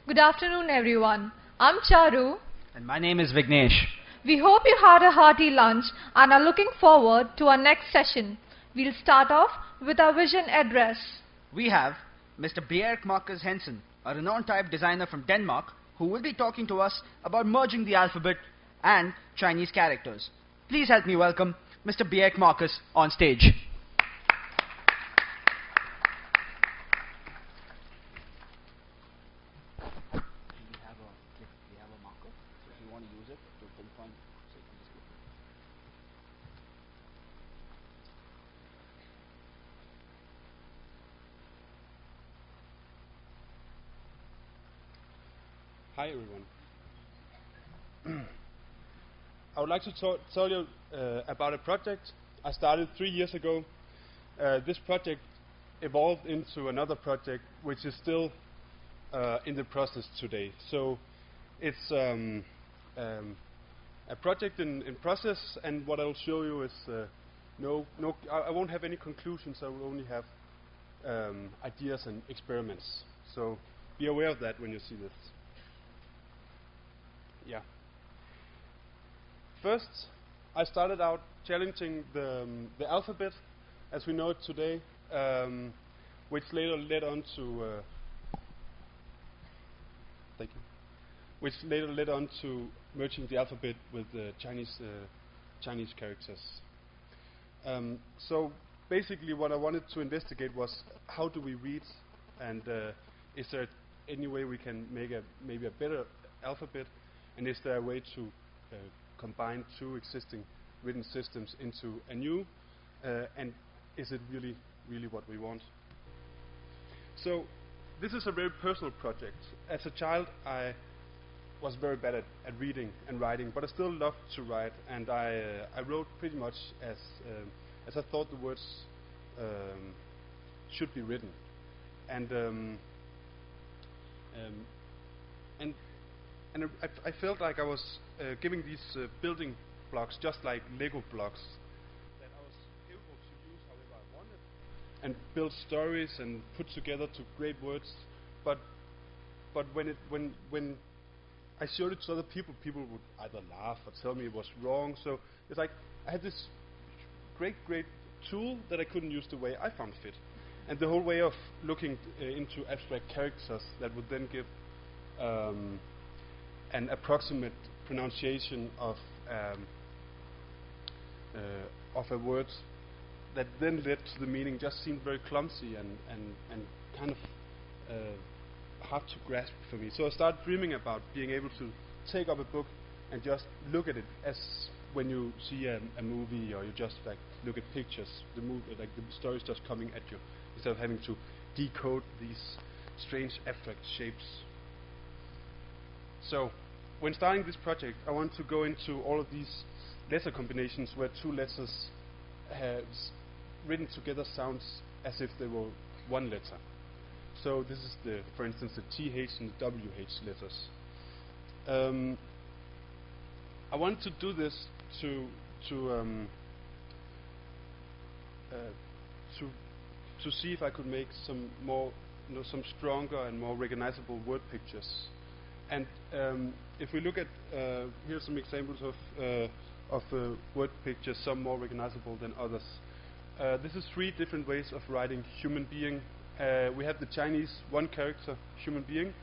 Good afternoon, everyone. I'm Charu. And my name is Vignesh. We hope you had a hearty lunch and are looking forward to our next session. We'll start off with our vision address. We have Mr. Bjerk Marcus Hensen, a renowned type designer from Denmark, who will be talking to us about merging the alphabet and Chinese characters. Please help me welcome Mr. Bjerk Marcus on stage. Hi everyone. I would like to tell you about a project I started 3 years ago. This project evolved into another project which is still in the process today. So it's a project in process, and what I will show you is I won't have any conclusions. I will only have ideas and experiments. So be aware of that when you see this. Yeah. First, I started out challenging the alphabet as we know it today, which later led on to merging the alphabet with Chinese characters. So basically, what I wanted to investigate was how do we read, and is there any way we can make maybe a better alphabet? And is there a way to combine two existing written systems into a new? And is it really what we want? So this is a very personal project. As a child, I was very bad at reading and writing, but I still loved to write, and I wrote pretty much as I thought the words should be written. And I felt like I was giving these building blocks, just like Lego blocks, that I was able to use however I wanted, and build stories and put together to great words. But when I showed it to other people, people would either laugh or tell me it was wrong. So it's like I had this great tool that I couldn't use the way I found fit, and the whole way of looking into abstract characters that would then give an approximate pronunciation of a word that then led to the meaning just seemed very clumsy and kind of hard to grasp for me. So I started dreaming about being able to take up a book and just look at it as when you see a movie, or you just like look at pictures, the story's just coming at you, instead of having to decode these strange abstract shapes. So when starting this project, I want to go into all of these letter combinations where two letters written together sounds as if they were one letter. So this is for instance, the TH and the WH letters. I wanted to do this to see if I could make some more, some stronger and more recognizable word pictures. And if we look at here's some examples of word pictures, some more recognizable than others. This is 3 different ways of writing human being. We have the Chinese one character human being,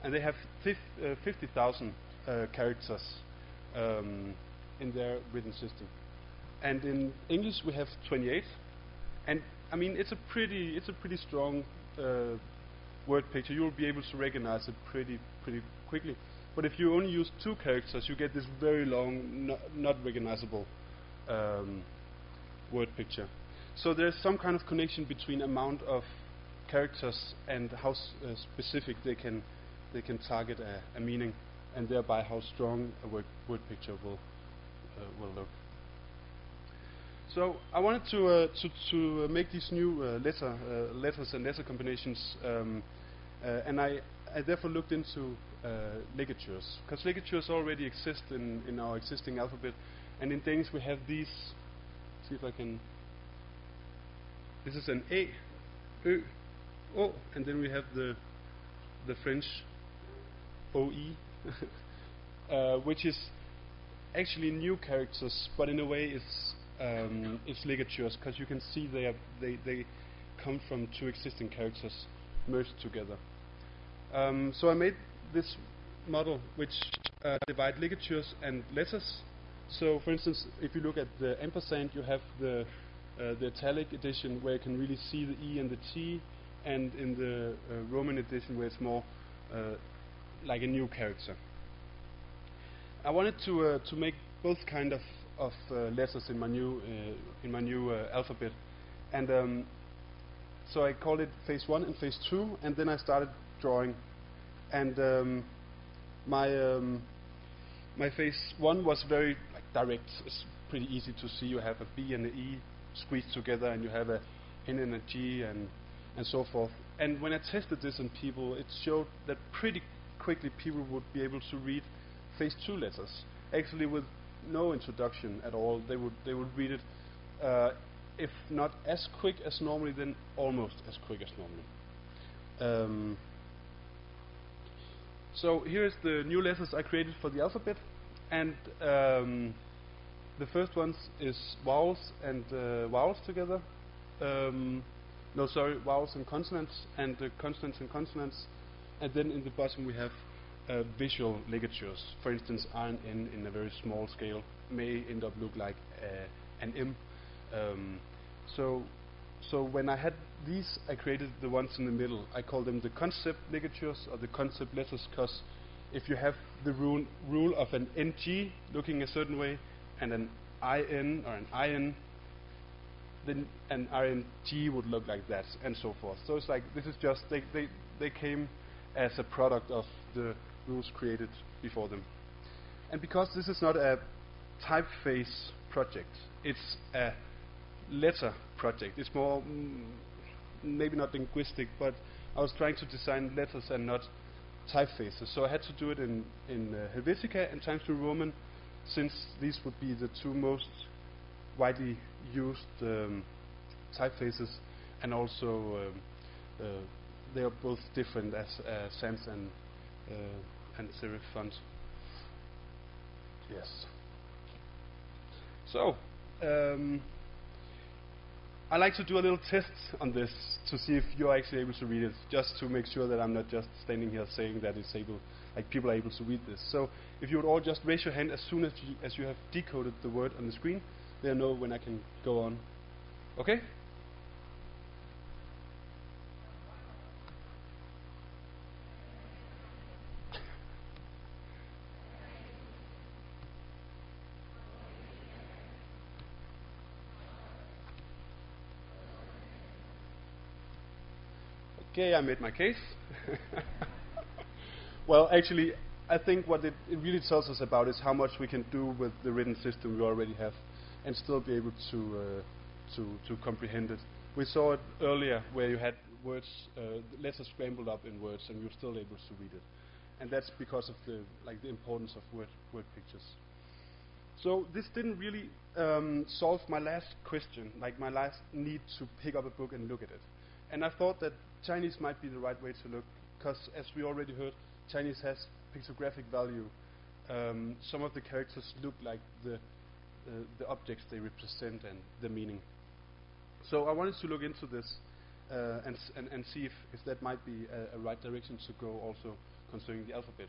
and they have 50,000 characters in their written system. And in English we have 28. And I mean, it's a pretty strong word picture. You will be able to recognize it pretty quickly. But if you only use 2 characters, you get this very long, not recognizable word picture. So there's some kind of connection between amount of characters and how specific they can target a meaning, and thereby how strong a word picture will look. So I wanted to make these new letters and letter combinations, and I therefore looked into ligatures, because ligatures already exist in our existing alphabet, and in Danish we have these. See if I can. This is an A, Ö, O, and then we have the French OE, which is actually new characters, but in a way it's ligatures, because you can see they come from two existing characters merged together. So I made this model which divide ligatures and letters. So for instance, if you look at the ampersand, you have the italic edition where you can really see the E and the T, and in the Roman edition where it's more like a new character. I wanted to make both kind of letters in my new alphabet, and so I called it phase 1 and phase 2, and then I started drawing. And my phase 1 was very direct. It's pretty easy to see. You have a B and an E squeezed together, and you have a N and a G, and so forth. And when I tested this on people, it showed that pretty quickly people would be able to read phase 2 letters, actually with no introduction at all. They would read it, if not as quick as normally, then almost as quick as normally. So here's the new letters I created for the alphabet, and the first ones is vowels and vowels together. Vowels and consonants, and consonants and consonants, and then in the bottom we have visual ligatures. For instance, R and N in a very small scale may end up look like an M. So when I had these, I created the ones in the middle. I call them the concept ligatures, or the concept letters, because if you have the rule of an NG looking a certain way, and an IN or an IN, then an RNG would look like that, and so forth. So it's like, this is just, they came as a product of the rules created before them. And because this is not a typeface project, it's a letter project. It's more, maybe not linguistic, but I was trying to design letters and not typefaces. So I had to do it in Helvetica and Times New Roman, since these would be the two most widely used typefaces, and also they are both different as sans and serif font. Yes. So I like to do a little test on this to see if you're actually able to read it, just to make sure that I'm not just standing here saying that it's able, like people are able to read this. So if you would all just raise your hand as soon as you have decoded the word on the screen, they'll know when I can go on. Okay? Okay, I made my case. Well, actually, I think what it really tells us about is how much we can do with the written system we already have, and still be able to comprehend it. We saw it earlier where you had words, letters scrambled up in words, and you're still able to read it. And that's because of the importance of word pictures. So this didn't really solve my last question, like my last need to pick up a book and look at it. And I thought that Chinese might be the right way to look, because as we already heard, Chinese has pictographic value. Some of the characters look like the objects they represent and the meaning. So I wanted to look into this and see if that might be a right direction to go also concerning the alphabet.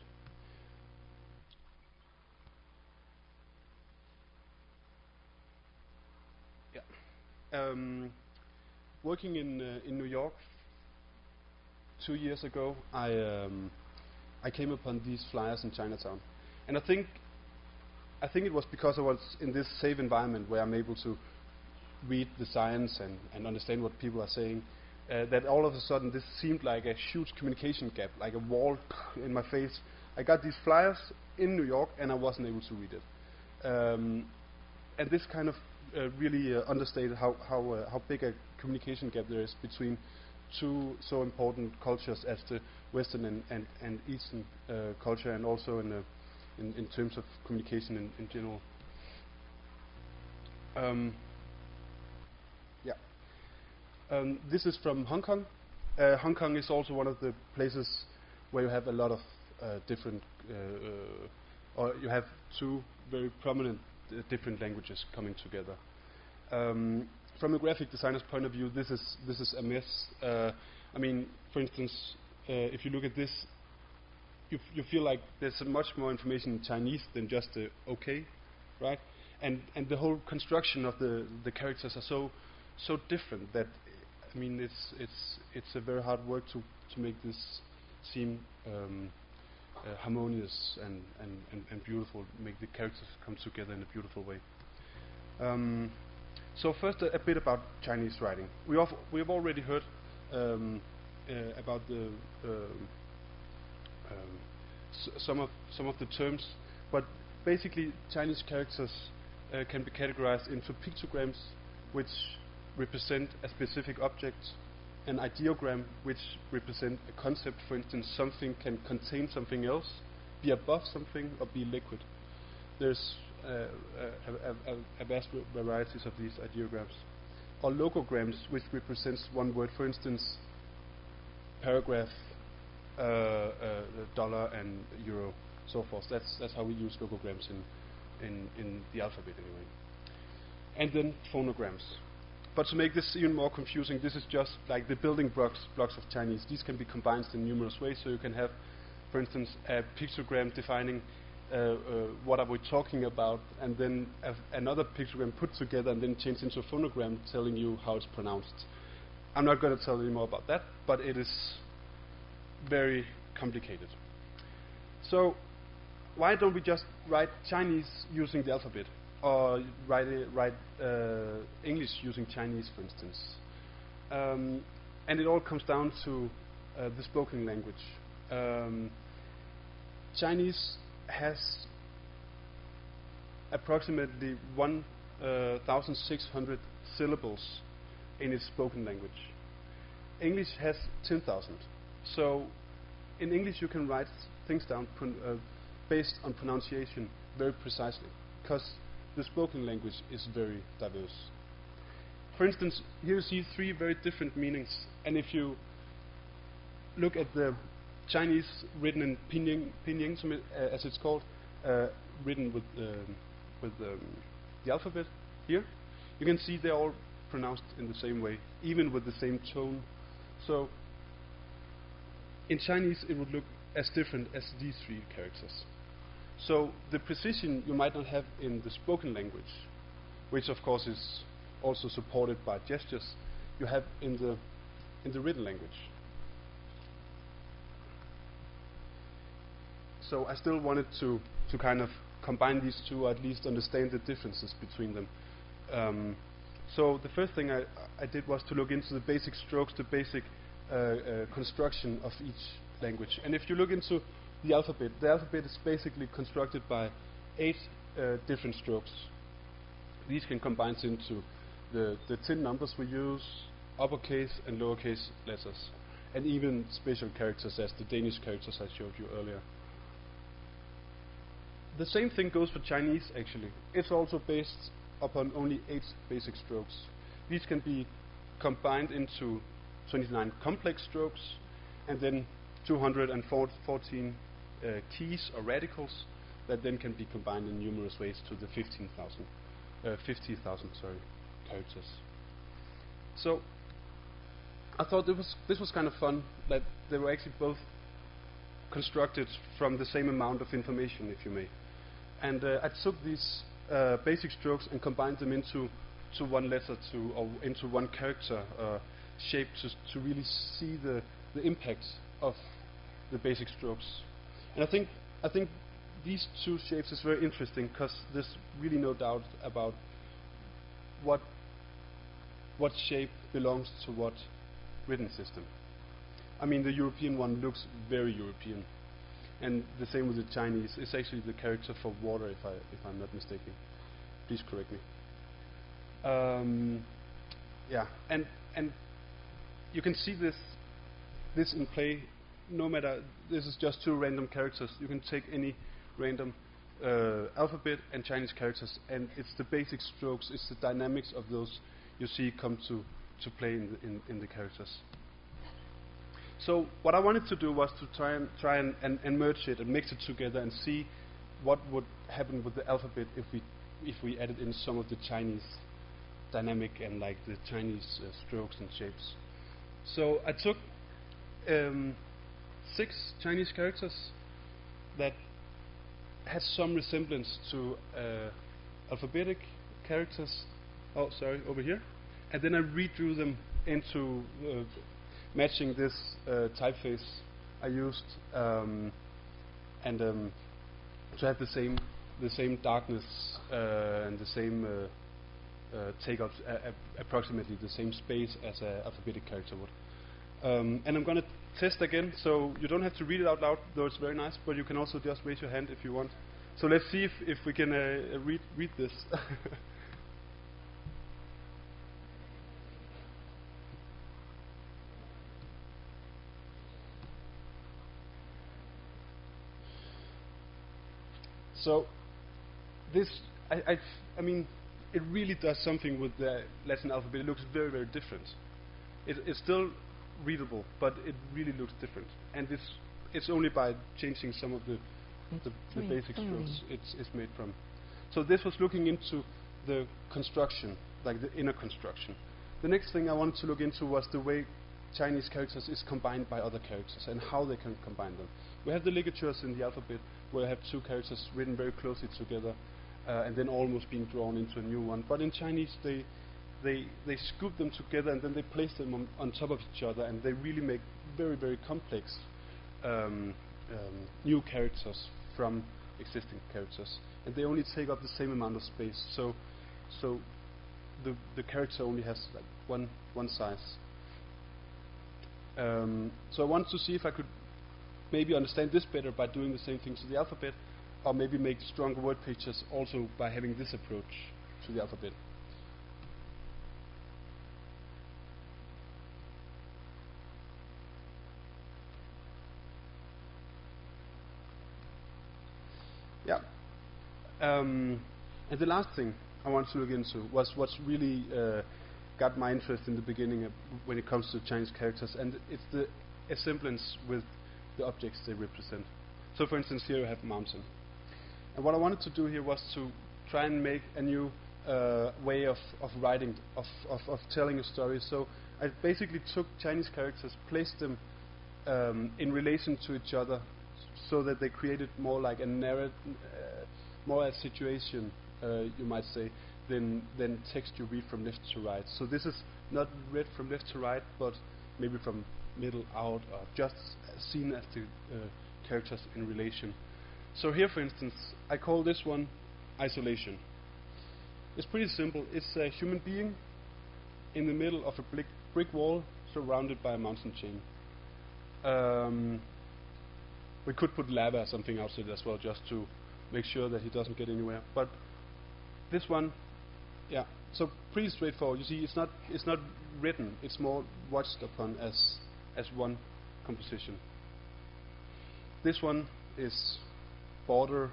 Yeah. Working in New York 2 years ago, I came upon these flyers in Chinatown, and I think it was because I was in this safe environment where I'm able to read the signs and understand what people are saying, that all of a sudden this seemed like a huge communication gap, like a wall in my face. I got these flyers in New York and I wasn't able to read it. And this kind of really understated how big a communication gap there is between two so important cultures as the Western and Eastern culture, and also in terms of communication in general. This is from Hong Kong. Hong Kong is also one of the places where you have a lot of different, or you have two very prominent different languages coming together. From a graphic designer's point of view, this is a mess. I mean, for instance, if you look at this, you feel like there's much more information in Chinese than just the OK, right? And the whole construction of the characters are so different that, I mean, it's a very hard work to make this seem harmonious and beautiful, make the characters come together in a beautiful way. So first, a bit about Chinese writing. We have already heard about the some of the terms, but basically Chinese characters can be categorized into pictograms, which represent a specific object, an ideogram, which represent a concept. For instance, something can contain something else, be above something, or be liquid. There's a vast varieties of these ideograms. Or logograms, which represents one word. For instance, paragraph, dollar and euro, so forth. That's how we use logograms in the alphabet anyway. And then phonograms. But to make this even more confusing, this is just like the building blocks of Chinese. These can be combined in numerous ways. So you can have, for instance, a pictogram defining what are we talking about, and then another pictogram put together and then changed into a phonogram telling you how it's pronounced. I'm not going to tell you more about that, but it is very complicated. So why don't we just write Chinese using the alphabet, or write English using Chinese, for instance? And it all comes down to the spoken language. Chinese has approximately 1,600 syllables in its spoken language. English has 10,000. So in English you can write things down based on pronunciation very precisely, because the spoken language is very diverse. For instance, here you see three very different meanings, and if you look at the Chinese written in pinyin, as it's called, written with the alphabet here, you can see they're all pronounced in the same way, even with the same tone. So in Chinese it would look as different as these three characters. So the precision you might not have in the spoken language, which of course is also supported by gestures, you have in the written language. So I still wanted to kind of combine these two, or at least understand the differences between them. So the first thing I did was to look into the basic strokes, the basic construction of each language. And if you look into the alphabet is basically constructed by 8 different strokes. These can combine into the 10 numbers we use, uppercase and lowercase letters, and even special characters as the Danish characters I showed you earlier. The same thing goes for Chinese, actually. It's also based upon only 8 basic strokes. These can be combined into 29 complex strokes, and then 214 keys or radicals that then can be combined in numerous ways to the 50,000 characters. So I thought this was kind of fun, that they were actually both constructed from the same amount of information, if you may. And I took these basic strokes and combined them into one letter, or into one character shape, to really see the impact of the basic strokes. And I think these two shapes is very interesting, because there's really no doubt about what shape belongs to what written system. I mean, the European one looks very European, and the same with the Chinese. It's actually the character for water, if I'm not mistaken. Please correct me. Yeah, and you can see this in play. No matter, this is just 2 random characters. You can take any random alphabet and Chinese characters, and it's the basic strokes, it's the dynamics of those you see come to play in the characters. So what I wanted to do was to try and merge it and mix it together and see what would happen with the alphabet if we added in some of the Chinese dynamic and like the Chinese strokes and shapes. So I took 6 Chinese characters that had some resemblance to alphabetic characters. Oh, sorry, over here. And then I redrew them into matching this typeface I used, to have the same darkness and the same take up approximately the same space as an alphabetic character would. And I'm going to test again, so you don't have to read it out loud, though it's very nice, but you can also just raise your hand if you want. So let's see if we can read this. So this, I mean, it really does something with the Latin alphabet. It looks very, very different. It's still readable, but it really looks different. And it's only by changing some of the basic strokes it's made from. So this was looking into the construction, like the inner construction. The next thing I wanted to look into was the way Chinese characters is combined by other characters and how they can combine them. We have the ligatures in the alphabet where I have 2 characters written very closely together and then almost being drawn into a new one. But in Chinese they scoop them together and then they place them on top of each other, and they really make very, very complex new characters from existing characters. And they only take up the same amount of space. So the character only has like one size. So I wanted to see if I could maybe understand this better by doing the same thing to the alphabet, or maybe make stronger word pictures also by having this approach to the alphabet. Yeah. And the last thing I wanted to look into was what's really got my interest in the beginning when it comes to Chinese characters, and it's the semblance with the objects they represent. So for instance, here you have mountain. And what I wanted to do here was to try and make a new way of writing, of telling a story. So I basically took Chinese characters, placed them in relation to each other, so that they created more like a narrative, more a situation, you might say, than text you read from left to right. So this is not read from left to right, but maybe from middle out, or just seen as the characters in relation. So here, for instance, I call this one isolation. It's pretty simple. It's a human being in the middle of a brick wall surrounded by a mountain chain. We could put lava or something outside as well, just to make sure that he doesn't get anywhere. But this one, yeah, so pretty straightforward. You see, it's not written. It's more watched upon as one composition. This one is border,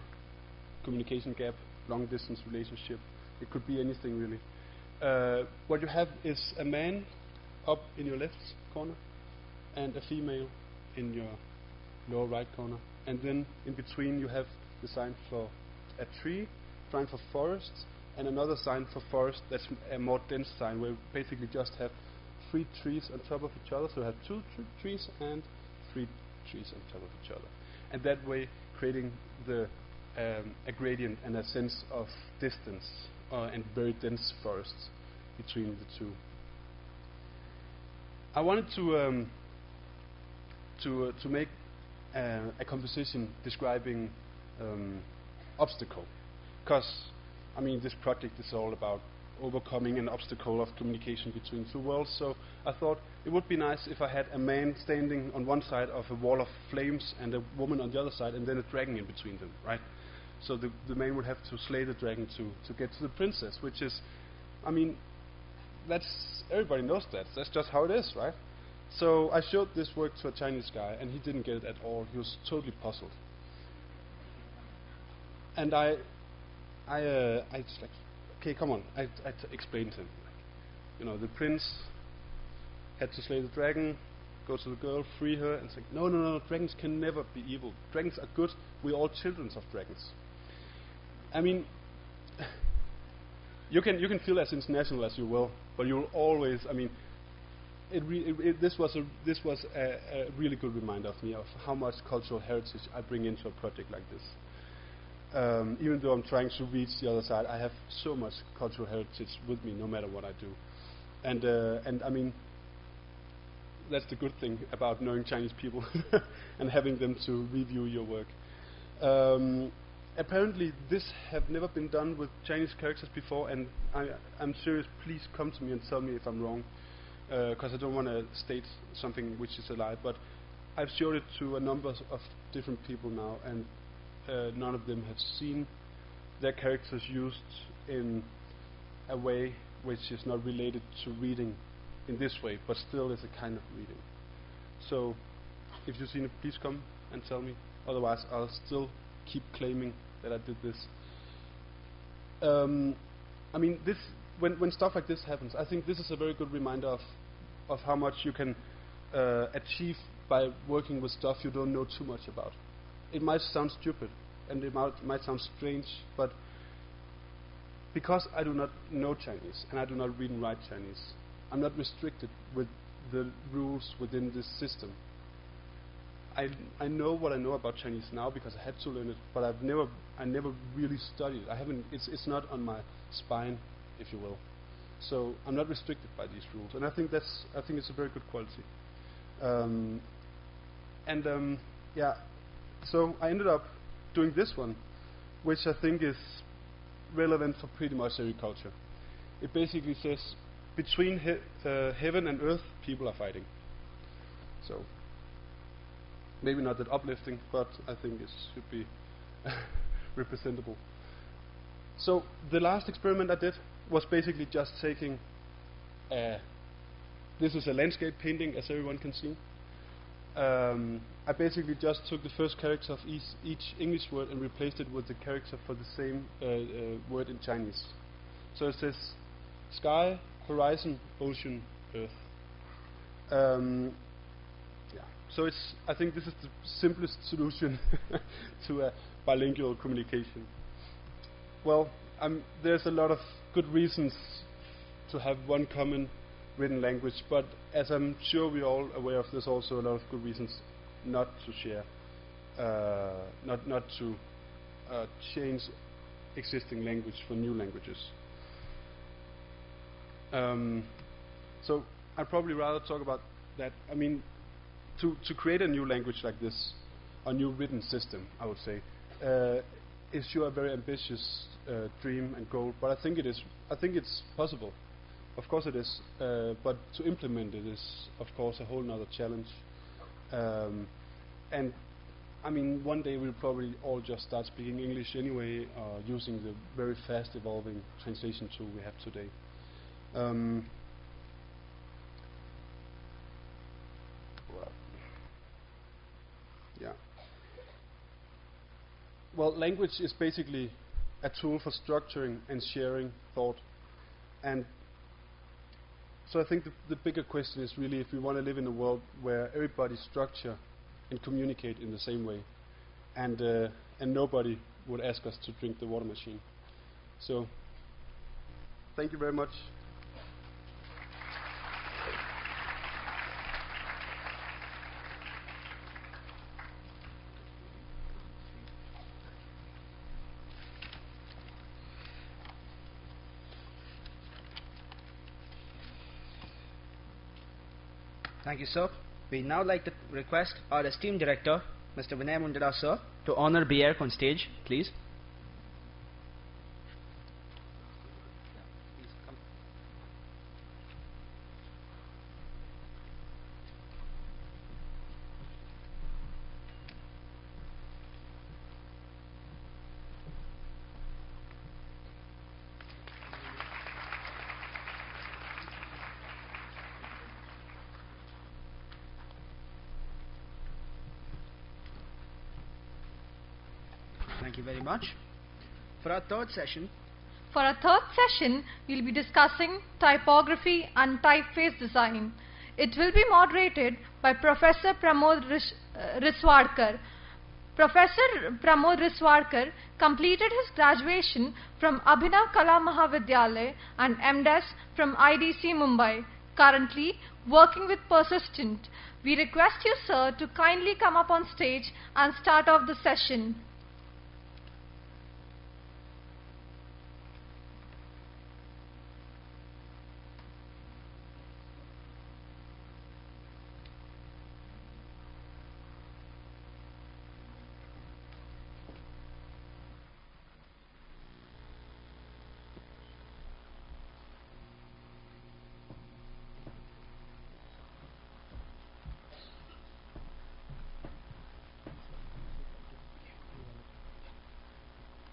communication gap, long distance relationship. It could be anything really. What you have is a man up in your left corner and a female in your lower right corner, and then in between you have the sign for a tree, sign for forest, and another sign for forest that's a more dense sign, where we basically just have 3 trees on top of each other. So we have 2 trees and 3 trees on top of each other, and that way creating a gradient and a sense of distance and very dense forests between the 2. I wanted to make a composition describing obstacle, because I mean this project is all about overcoming an obstacle of communication between 2 worlds. So I thought it would be nice if I had a man standing on one side of a wall of flames and a woman on the other side, and then a dragon in between them, right? So the man would have to slay the dragon to get to the princess, which is, I mean, everybody knows that. That's just how it is, right? So I showed this work to a Chinese guy, and he didn't get it at all. He was totally puzzled. And I just like, okay, come on. I explained to him, like, you know, the prince had to slay the dragon. go to the girl, free her, and say, no, no, no, dragons can never be evil. Dragons are good. We're all children of dragons. I mean, you can feel as international as you will, but you'll always, I mean, this was a really good reminder of me of how much cultural heritage I bring into a project like this. Even though I'm trying to reach the other side, I have so much cultural heritage with me, no matter what I do. And I mean, that's the good thing about knowing Chinese people and having them to review your work. Apparently, this have never been done with Chinese characters before, and I'm serious. Please come to me and tell me if I'm wrong, because I don't want to state something which is a lie. But I've showed it to a number of different people now, and none of them have seen their characters used in a way which is not related to reading in this way, but still is a kind of reading. So, if you've seen it, please come and tell me. Otherwise, I'll still keep claiming that I did this. I mean, this when stuff like this happens, I think this is a very good reminder of how much you can achieve by working with stuff you don't know too much about. It might sound stupid, and it might sound strange, but because I do not know Chinese, and I do not read and write Chinese, I'm not restricted with the rules within this system. I know what I know about Chinese now because I had to learn it, but I never really studied it. I haven't. It's not on my spine, if you will. So I'm not restricted by these rules, and I think it's a very good quality. Yeah. So I ended up doing this one, which I think is relevant for pretty much every culture. It basically says, between heaven and earth, people are fighting. So, maybe not that uplifting, but I think it should be representable. So, the last experiment I did was basically just taking, this is a landscape painting, as everyone can see. I basically just took the first character of each English word and replaced it with the character for the same word in Chinese. So it says sky, horizon, ocean, earth. Yeah. So I think this is the simplest solution to a bilingual communication. Well, there's a lot of good reasons to have one common written language, but as I'm sure we're all aware of, there's also a lot of good reasons not to share, not to change existing language for new languages. So I'd probably rather talk about that. I mean, to create a new language like this, a new written system, I would say, is sure a very ambitious dream and goal, but I think it is. I think it's possible. Of course it is, but to implement it is, of course, a whole nother challenge. And I mean, one day we'll probably all just start speaking English anyway, using the very fast evolving translation tool we have today. Yeah. Well, language is basically a tool for structuring and sharing thought, and so I think the bigger question is really if we want to live in a world where everybody structure and communicate in the same way, and nobody would ask us to drink the water machine. So, thank you very much. Thank you, sir. We now like to request our esteemed director, Mr. Vinay Mundara, sir, to honor Bjerk on stage, please. Thank you very much. For our third session, we'll be discussing typography and typeface design. It will be moderated by Professor Pramod Riswadkar. Professor Pramod Riswadkar completed his graduation from Abhinav Kala Mahavidyalaya and MDes from IDC Mumbai. Currently working with Persistent. We request you, sir, to kindly come up on stage and start off the session.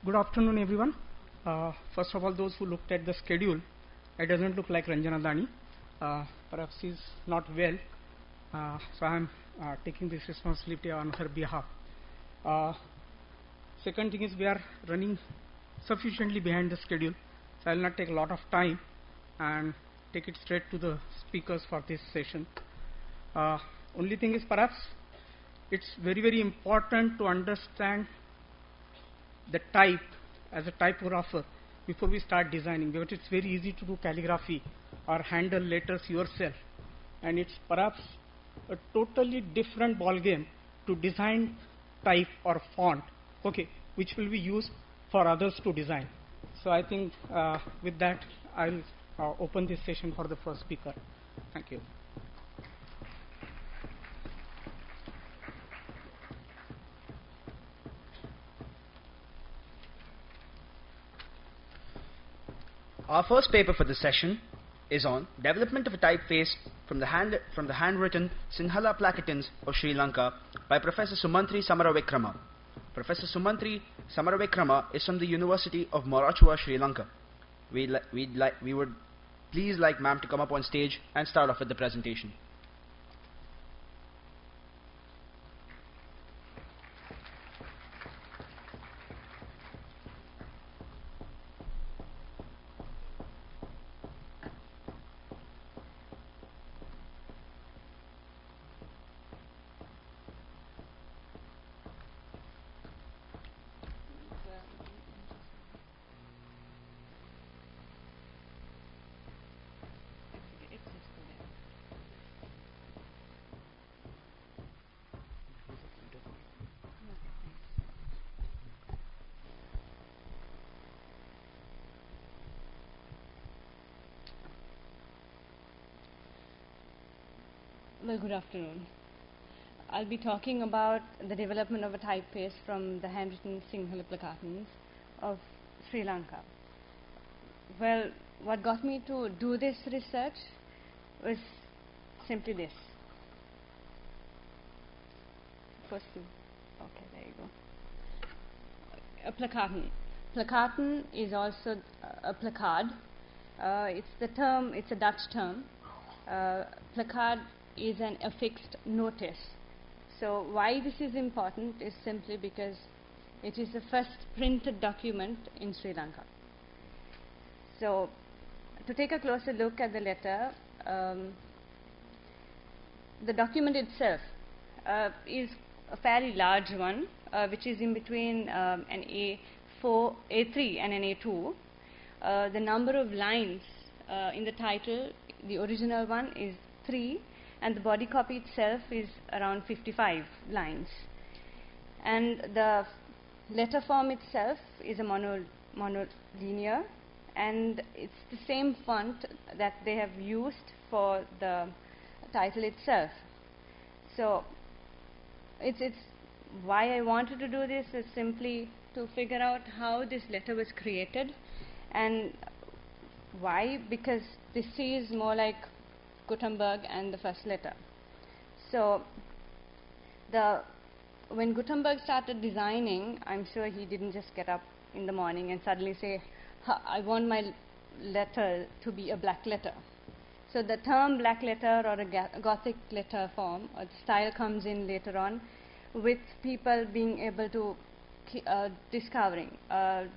Good afternoon, everyone. First of all, those who looked at the schedule, it doesn't look like Ranjana Dani. Perhaps she's not well, so I'm taking this responsibility on her behalf. Second thing is we are running sufficiently behind the schedule, so I will not take a lot of time and take it straight to the speakers for this session. Only thing is perhaps it's very important to understand the type as a typographer before we start designing, because it's very easy to do calligraphy or handle letters yourself, and it's perhaps a totally different ball game to design type or font, okay, which will be used for others to design. So I think with that I'll open this session for the first speaker. Thank you. Our first paper for this session is on development of a typeface from the handwritten Sinhala placatins of Sri Lanka by Professor Sumantri Samaravikrama. Professor Sumantri Samaravikrama is from the University of Moratuwa, Sri Lanka. We would please like ma'am to come up on stage and start off with the presentation. Well, good afternoon. I'll be talking about the development of a typeface from the handwritten Sinhala placatins of Sri Lanka. Well, what got me to do this research was simply this. First, okay, there you go. A placatin. Placatin is also a placard. It's a Dutch term. Placard is an affixed notice. So why this is important is simply because it is the first printed document in Sri Lanka. So to take a closer look at the letter, the document itself is a fairly large one, which is in between an A3 and an A2. The number of lines in the title, the original one, is 3, and the body copy itself is around 55 lines. And the letter form itself is a monolinear, and it's the same font that they have used for the title itself. So it's why I wanted to do this is simply to figure out how this letter was created. And why? Because this is more like Gutenberg and the first letter. So when Gutenberg started designing, I'm sure he didn't just get up in the morning and suddenly say, I want my letter to be a black letter. So the term black letter or a Gothic letter form or style comes in later on, with people being able to discovering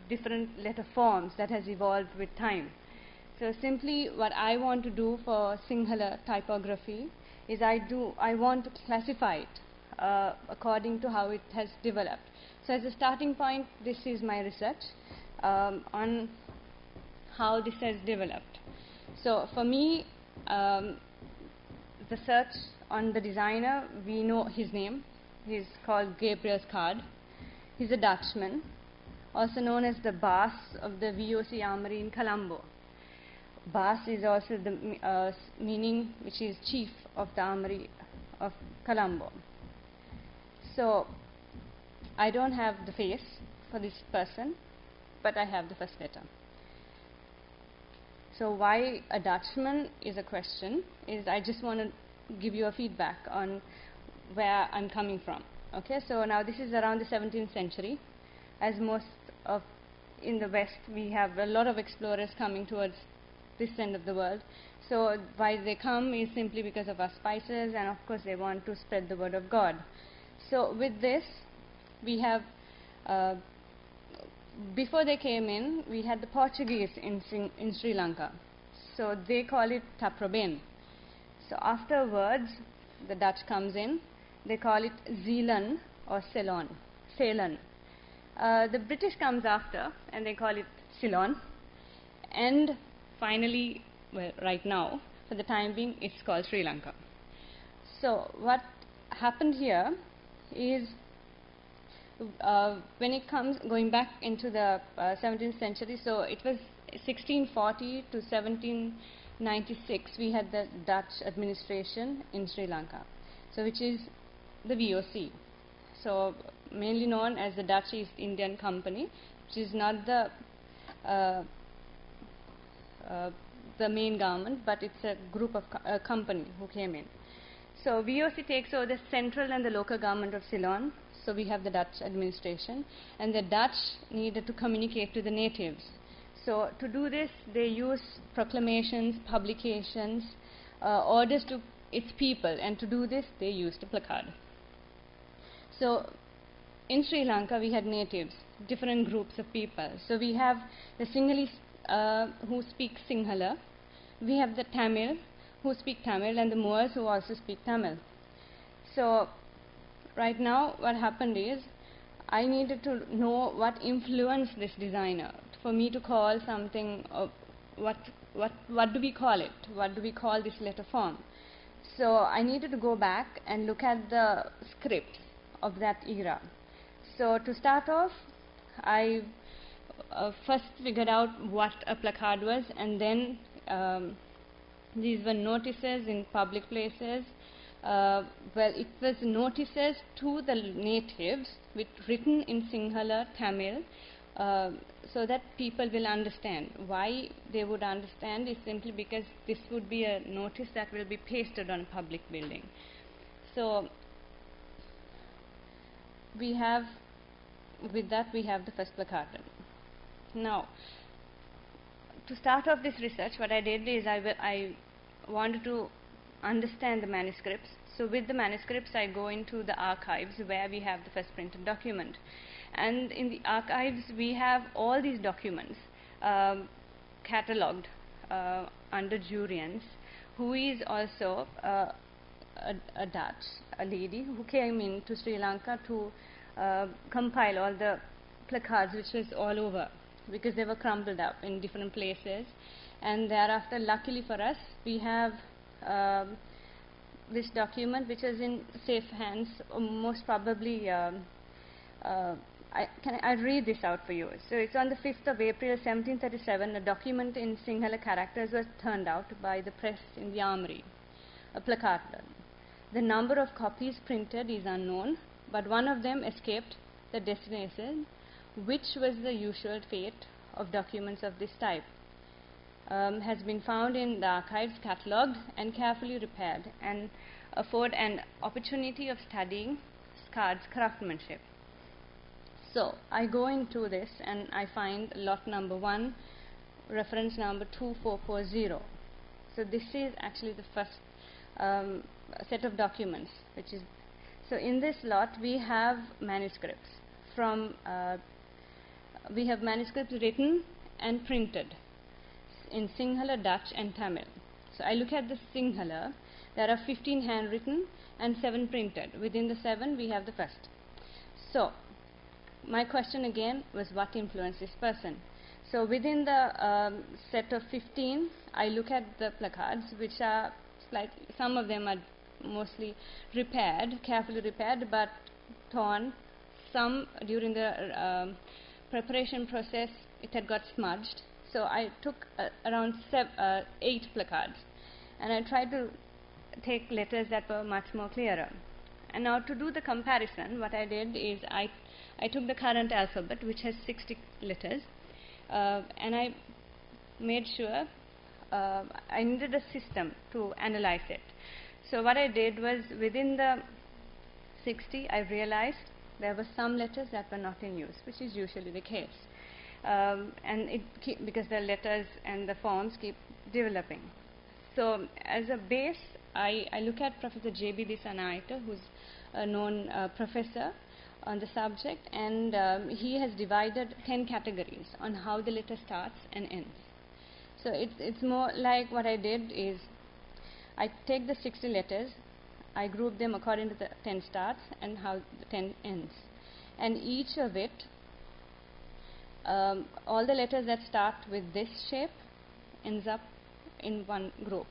different letter forms that has evolved with time. So simply what I want to do for Sinhala typography is I want to classify it according to how it has developed. So as a starting point, this is my research on how this has developed. So for me, the search on the designer, we know his name. He's called Gabriel Card. He's a Dutchman, also known as the boss of the VOC Armory in Colombo. Boss is also the meaning which is chief of the Armory of Colombo. So I don't have the face for this person, but I have the first letter. So why a Dutchman is a question, is I just want to give you a feedback on where I'm coming from. Okay, so now this is around the 17th century. As most of in the West, we have a lot of explorers coming towards this end of the world. So why they come is simply because of our spices, and of course they want to spread the word of God. So with this, we have before they came in, we had the Portuguese in Sri Lanka. So they call it Taproben. So afterwards, the Dutch comes in. They call it Zeeland or Ceylon. The British comes after, and they call it Ceylon. And finally, well, right now, for the time being, it's called Sri Lanka. So what happened here is, when it comes going back into the 17th century, so it was 1640 to 1796, we had the Dutch administration in Sri Lanka, so which is the VOC. So mainly known as the Dutch East Indian Company, which is not the main government, but it's a group of company who came in. So VOC takes over the central and the local government of Ceylon. So we have the Dutch administration, and the Dutch needed to communicate to the natives. So to do this, they use proclamations, publications, orders to its people, and to do this, they used a placard. So in Sri Lanka, we had natives, different groups of people. So we have the Sinhalese who speak Sinhala, we have the Tamil who speak Tamil, and the Moors who also speak Tamil. So right now, what happened is, I needed to know what influenced this designer for me to call something. What do we call it? What do we call this letter form? So I needed to go back and look at the scripts of that era. So to start off, I first figured out what a placard was, and then these were notices in public places. Well, it was notices to the natives written in Sinhala, Tamil, so that people will understand. Why they would understand is simply because this would be a notice that will be pasted on public building. So we have, with that we have the first placard. Now, to start off this research, what I did is I wanted to understand the manuscripts. So with the manuscripts, I go into the archives where we have the first printed document. And in the archives, we have all these documents catalogued under Jurians, who is also a Dutch, a lady who came into Sri Lanka to compile all the placards, which was all over, because they were crumpled up in different places. And thereafter, luckily for us, we have this document which is in safe hands. Most probably, I'll read this out for you. So it's on the 5th of April 1737, a document in Sinhala characters was turned out by the press in the Armory, a placard. The number of copies printed is unknown, but one of them escaped the destination, which was the usual fate of documents of this type. Has been found in the archives, catalogued and carefully repaired, and afford an opportunity of studying Scar's craftsmanship. So I go into this and I find lot number 1, reference number 2440. So this is actually the first set of documents, which is, so in this lot we have manuscripts from we have manuscripts written and printed. in Sinhala, Dutch and Tamil. So I look at the Sinhala, there are 15 handwritten and 7 printed. Within the 7 we have the first. So my question again was, what influenced this person? So within the set of 15, I look at the placards, which are slightly, some of them are mostly repaired, carefully repaired, but torn. Some during the preparation process, it had got smudged. So I took around 8 placards, and I tried to take letters that were much more clearer. And now to do the comparison, what I did is I took the current alphabet, which has 60 letters, and I made sure I needed a system to analyze it. So what I did was, within the 60, I realized there were some letters that were not in use, which is usually the case. And because the letters and the forms keep developing. So as a base, I look at Professor J.B. Disanaita, who's a known professor on the subject, and he has divided 10 categories on how the letter starts and ends. So it's more like, what I did is I take the 60 letters, I group them according to the 10 starts and how the 10 ends, and each of it, all the letters that start with this shape ends up in one group.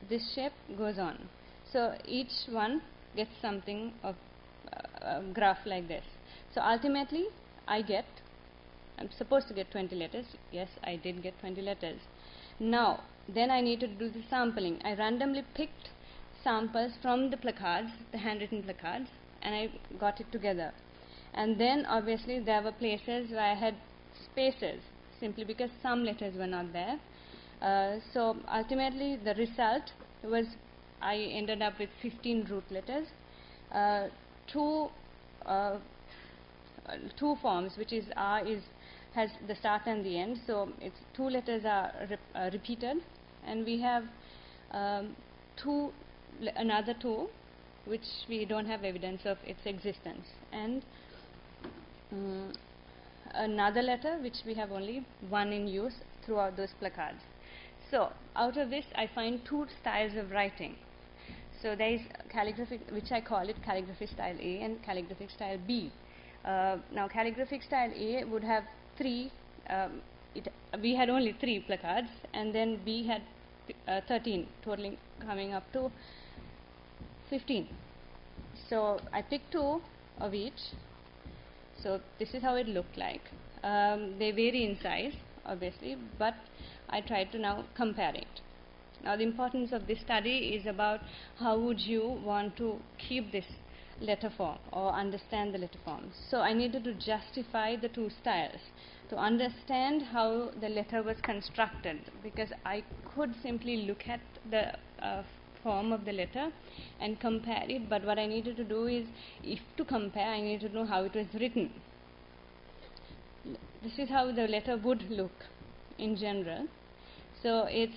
This shape goes on. So each one gets something of a graph like this. So ultimately I'm supposed to get 20 letters. Yes, I did get 20 letters. Now then I need to do the sampling. I randomly picked samples from the placards, the handwritten placards, and I got it together. And then obviously there were places where I had spaces, simply because some letters were not there. So ultimately the result was, I ended up with 15 root letters, two forms, which is R has the start and the end. So it's 2 letters are repeated, and we have another 2 which we don't have evidence of its existence, and another letter which we have only 1 in use throughout those placards. So out of this I find 2 styles of writing. So there is calligraphic, which I call it calligraphic style A and calligraphic style B. Now calligraphic style A would have 3, we had only 3 placards, and then B had 13, totaling coming up to 15. So I picked 2 of each. So this is how it looked like. They vary in size, obviously, but I tried to now compare it. Now the importance of this study is about how would you want to keep this letter form or understand the letter form. So I needed to justify the 2 styles to understand how the letter was constructed, because I could simply look at the form of the letter and compare it, but what I needed to do is, if to compare, I needed to know how it was written. This is how the letter would look in general. So it's,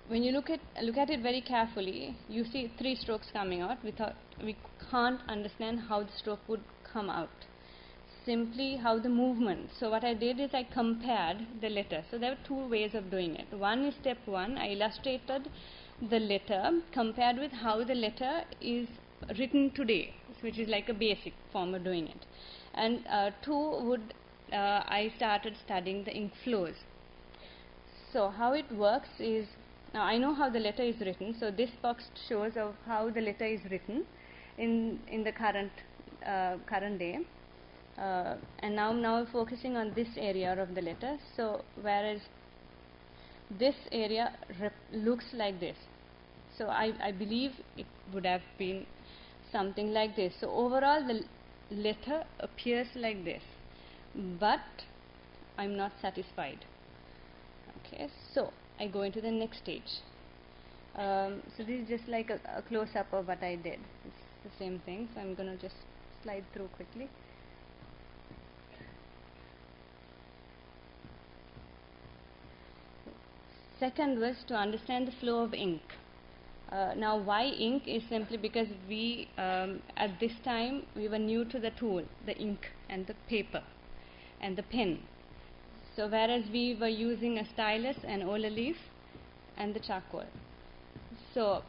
when you look at it very carefully, you see 3 strokes coming out. We can't understand how the stroke would come out, simply how the movement. So what I did is I compared the letter. So there were 2 ways of doing it. One is step 1, I illustrated the letter compared with how the letter is written today, which is like a basic form of doing it. And 2 would, I started studying the ink flows. So how it works is, now I know how the letter is written, so this box shows of how the letter is written in the current day. And now focusing on this area of the letter. So whereas this area looks like this, so I believe it would have been something like this. So overall the letter appears like this, but I'm not satisfied. Okay, so I go into the next stage. So this is just like a close-up of what I did. It's the same thing, so I'm going to just slide through quickly. Second was to understand the flow of ink. Now why ink is simply because we at this time we were new to the tool, the ink and the paper and the pen. So whereas we were using a stylus, an ola leaf, and the charcoal. So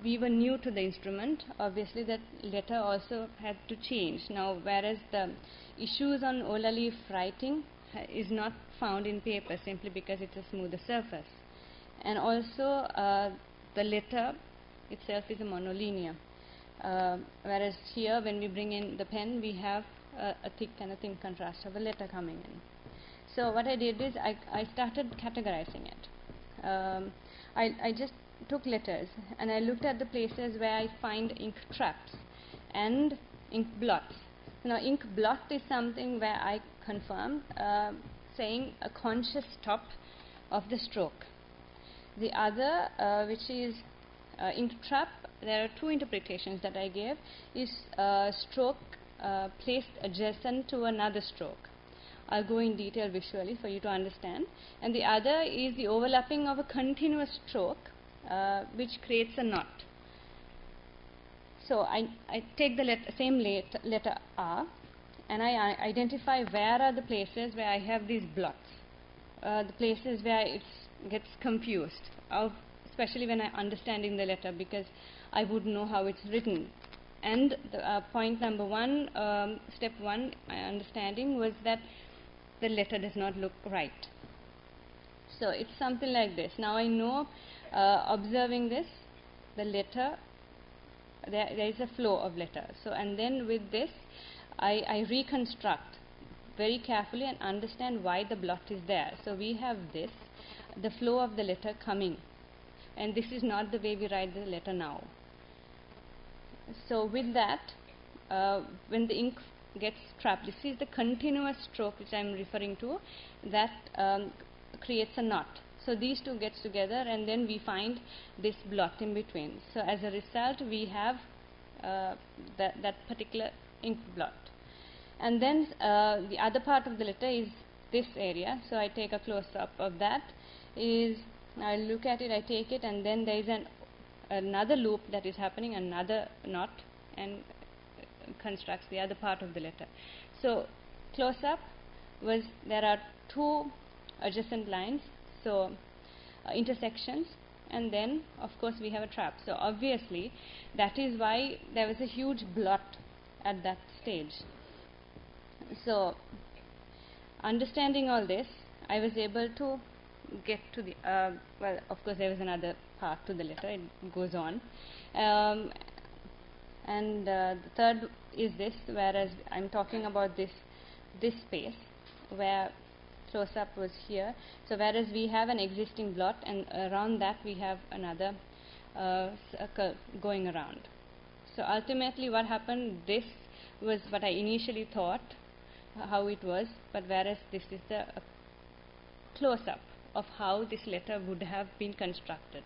we were new to the instrument. Obviously that letter also had to change. Now whereas the issues on ola leaf writing is not found in paper simply because it's a smoother surface. And also the letter itself is a monolinear. Whereas here when we bring in the pen, we have a thick and a thin contrast of a letter coming in. So what I did is I started categorizing it. I just took letters and I looked at the places where I find ink traps and ink blots. Now ink blot is something where I confirm saying a conscious stop of the stroke. The other which is ink trap, there are two interpretations that I gave, is stroke placed adjacent to another stroke. I'll go in detail visually for you to understand. And the other is the overlapping of a continuous stroke which creates a knot. So I take the same letter R and I identify where are the places where I have these blots, the places where it gets confused, especially when I'm understanding the letter, because I would know how it's written. And the, point number one, step one, my understanding was that the letter does not look right. So it's something like this. Now I know, observing this, the letter, there is a flow of letters. So and then with this, I reconstruct very carefully and understand why the blot is there. So we have this, the flow of the letter coming, and this is not the way we write the letter now. So with that, when the ink gets trapped, this is the continuous stroke which I am referring to, that creates a knot. So these two gets together and then we find this blot in between. So as a result we have that particular ink blot. And then the other part of the letter is this area. So I take a close-up of that. I look at it, I take it, and then there is another loop that is happening, another knot, and constructs the other part of the letter. So close-up was, there are two adjacent lines, so intersections, and then of course we have a trap. So obviously that is why there was a huge blot at that stage. So understanding all this, I was able to get to the well, of course there was another part to the letter, it goes on, and the third is this, whereas I'm talking about this space where close-up was here. So whereas we have an existing blot, and around that we have another circle going around. So ultimately what happened, this was what I initially thought how it was, but whereas this is the close-up of how this letter would have been constructed.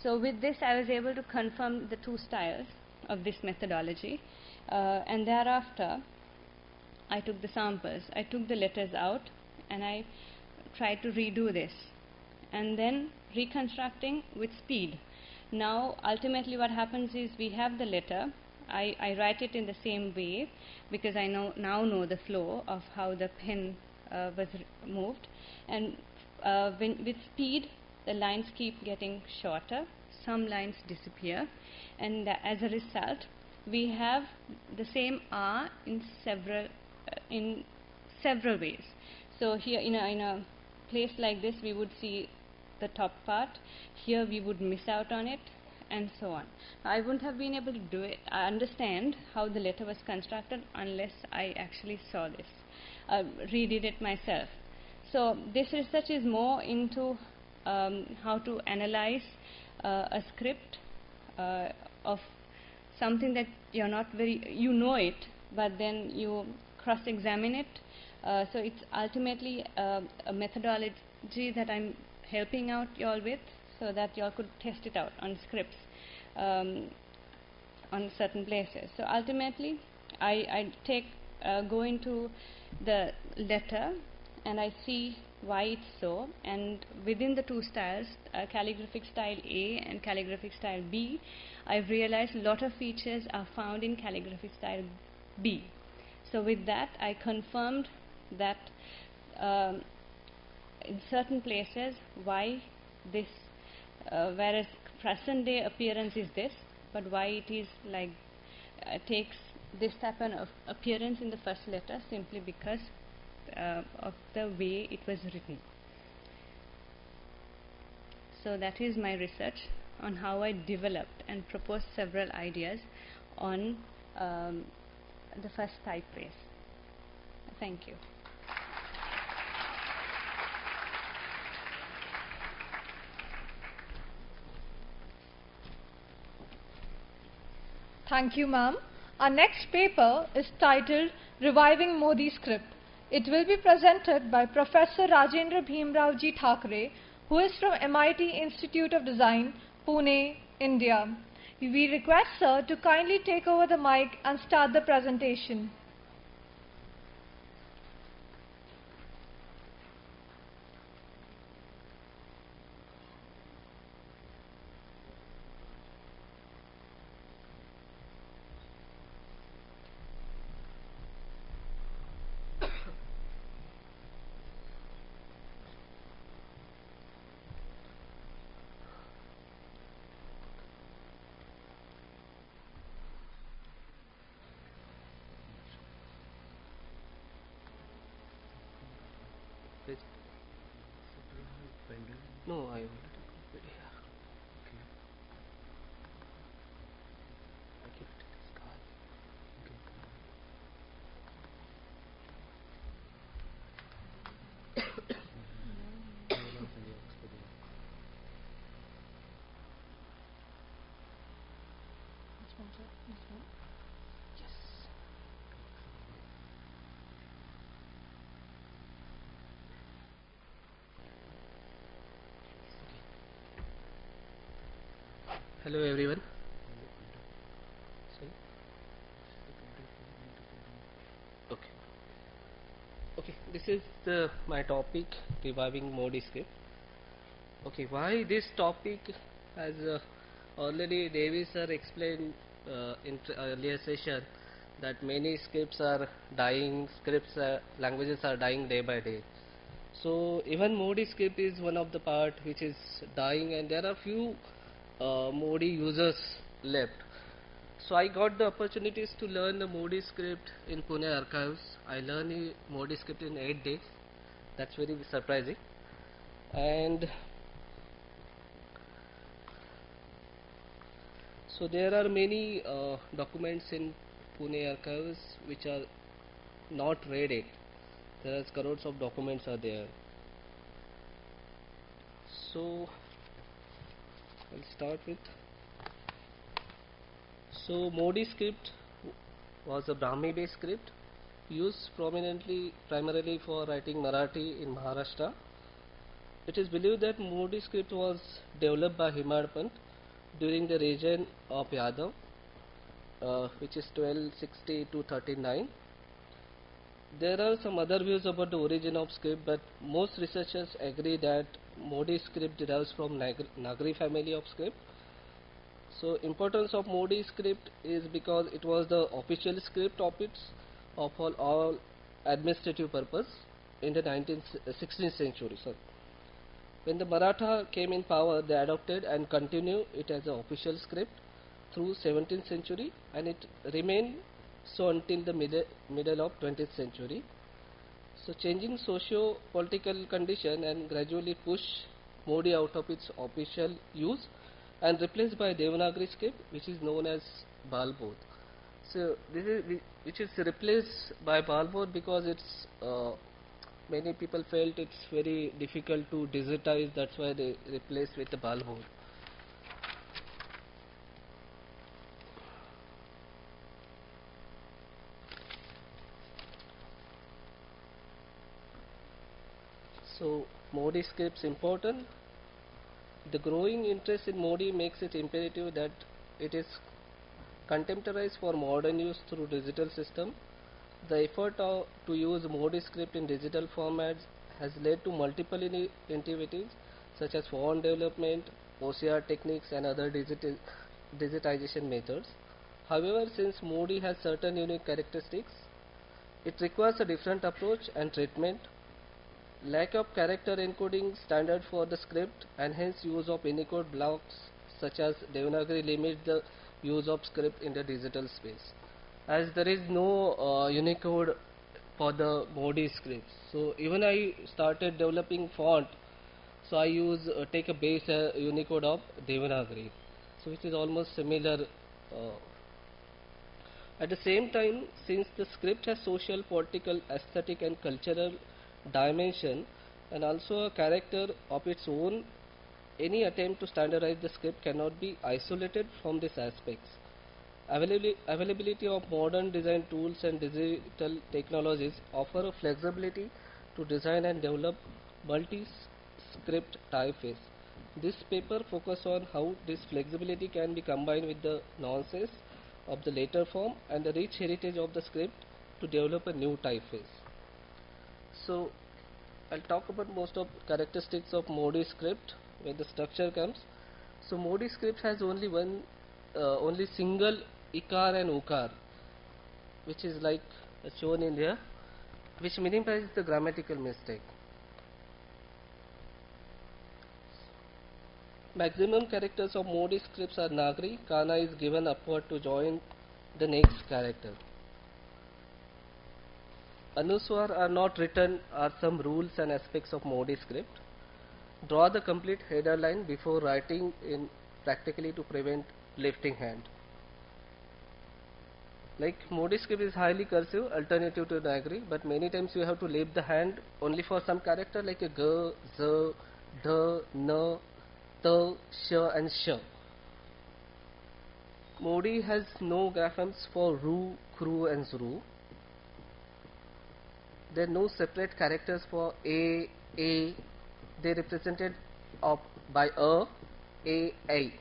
So with this I was able to confirm the two styles of this methodology, and thereafter I took the samples, I took the letters out and I tried to redo this, and then reconstructing with speed. Now ultimately what happens is, we have the letter, I write it in the same way because I now know the flow of how the pen was moved, and with speed the lines keep getting shorter, some lines disappear, and as a result we have the same R in several ways. So here in a place like this we would see the top part, here we would miss out on it, and so on. I wouldn't have been able to do it, I understand how the letter was constructed unless I actually saw this, redid it myself. So this research is more into how to analyze a script of something that you're not you know it, but then you cross-examine it. So it's ultimately a methodology that I'm helping out y'all with, so that y'all could test it out on scripts on certain places. So ultimately I go into the letter and I see why it's so, and within the two styles, calligraphic style A and calligraphic style B, I've realized a lot of features are found in calligraphic style B. So with that I confirmed that um, in certain places why this, whereas present day appearance is this, but why it is like takes this type of appearance in the first letter simply because of the way it was written. So that is my research on how I developed and proposed several ideas on the first typeface. Thank you. Thank you, ma'am. Our next paper is titled Reviving Modi Script. It will be presented by Professor Rajendra Bhimrao Ji Thakre, who is from MIT Institute of Design, Pune, India. We request sir to kindly take over the mic and start the presentation. No, I already copied here. Okay. I keep it in this card. Hello everyone. Sorry. Okay. Okay, this is my topic, reviving Modi script. Okay, why this topic? As already Davis sir explained in earlier session that many scripts are dying, languages are dying day by day. So even Modi script is one of the part which is dying, and there are few Modi users left. So I got the opportunities to learn the Modi script in Pune archives. I learned the Modi script in 8 days. That's very surprising. And so there are many documents in Pune archives which are not read it. There are crores of documents are there. So I'll start with. So Modi script was a Brahmi based script used primarily for writing Marathi in Maharashtra. It is believed that Modi script was developed by Himad Pant during the reign of Yadav, which is 1260 to 39. There are some other views about the origin of script, but most researchers agree that Modi script derives from Nagari family of script. So importance of Modi script is because it was the official script of all administrative purpose in the 16th century. Sorry. When the Maratha came in power, they adopted and continued it as an official script through 17th century, and it remained so until the middle of 20th century. So changing socio-political condition and gradually push Modi out of its official use and replaced by Devanagari script, which is known as Balbod. So this is which is replaced by Balbod because it's many people felt it's very difficult to digitize. That's why they replaced with the Balbod. So Modi scripts important. The growing interest in Modi makes it imperative that it is contemporized for modern use through digital system. The effort to use Modi script in digital formats has led to multiple initiatives such as font development, OCR techniques and other digitization methods. However, since Modi has certain unique characteristics, it requires a different approach and treatment. Lack of character encoding standard for the script and hence use of Unicode blocks such as Devanagari limit the use of script in the digital space. As there is no Unicode for the Modi scripts, so even I started developing font, so I use take a base Unicode of Devanagari, so which is almost similar. At the same time, since the script has social, political, aesthetic and cultural dimension and also a character of its own, any attempt to standardize the script cannot be isolated from these aspects. Availability of modern design tools and digital technologies offer a flexibility to design and develop multi-script typeface. This paper focuses on how this flexibility can be combined with the nuances of the later form and the rich heritage of the script to develop a new typeface. So I'll talk about most of characteristics of Modi script when the structure comes. So Modi script has only single ikar and ukar, which is like shown in here, which minimizes the grammatical mistake. Maximum characters of Modi scripts are Nagari. Kana is given upward to join the next character. Anuswar are not written are some rules and aspects of Modi script. Draw the complete header line before writing in practically to prevent lifting hand. Like Modi script is highly cursive alternative to Nagari, but many times you have to lift the hand only for some character like a g, z, d, n, t, sh and sh. Modi has no graphemes for ru, kru and zru. There are no separate characters for a. They are represented by a.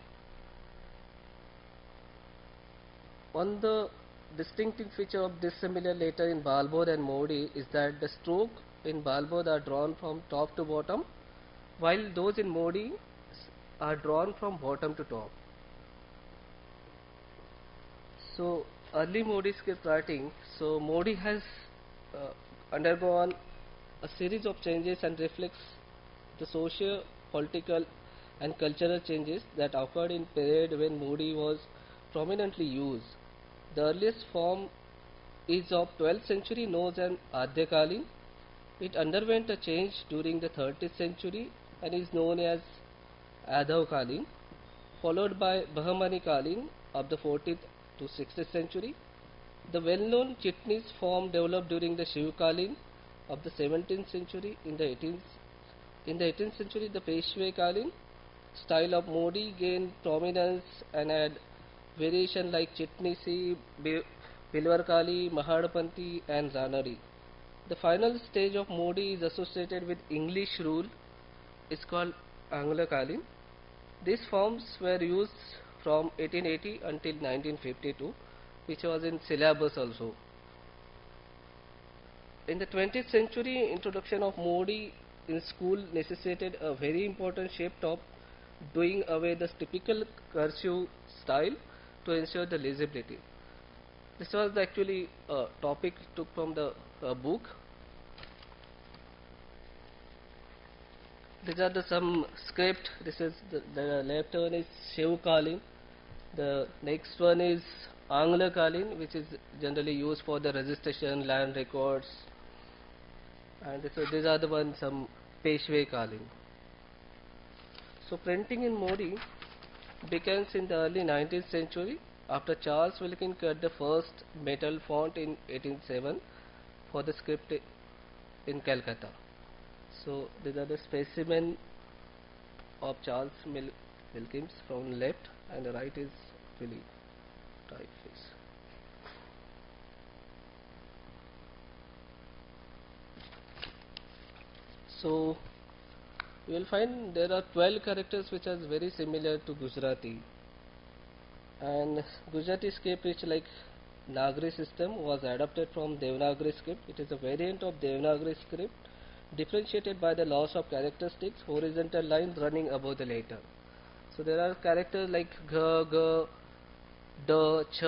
One the distinctive feature of dissimilar letter in Balbod and Modi is that the stroke in Balbod are drawn from top to bottom, while those in Modi are drawn from bottom to top. So early Modi script writing, so Modi has undergone a series of changes and reflects the social, political and cultural changes that occurred in period when Modi was prominently used. The earliest form is of 12th century known as Adhyakalin. It underwent a change during the 30th century and is known as Adhavkalin, followed by Bahmani Kalin of the 14th to 16th century. The well-known Chitnis form developed during the Shivkalin of the 17th century. In the 18th century, the Peshwe Kalin style of Modi gained prominence and had variation like Chitnisi, Bilwarkali, Mahadpanti and Ranari. The final stage of Modi is associated with English rule. It's called Anglo-Kalin. These forms were used from 1880 until 1952, which was in syllabus also. In the 20th century, introduction of Modi in school necessitated a very important shift of doing away the typical cursive style to ensure the legibility. This was actually a topic took from the book. These are some script. This is the left one is Shivkalin. The next one is Anglo-Kalin, which is generally used for the registration, land records, and these are the ones some Peshwe Kalin. So printing in Modi begins in the early 19th century after Charles Wilkin cut the first metal font in 1807 for the script in Calcutta. So these are the specimen of Charles Wilkins from left, and the right is really typeface. So you will find there are 12 characters which are very similar to Gujarati, and Gujarati script which like Nagari system was adapted from Devanagari script. It is a variant of Devanagari script differentiated by the loss of characteristics horizontal lines running above the letter. So there are characters like G, G, D, Ch,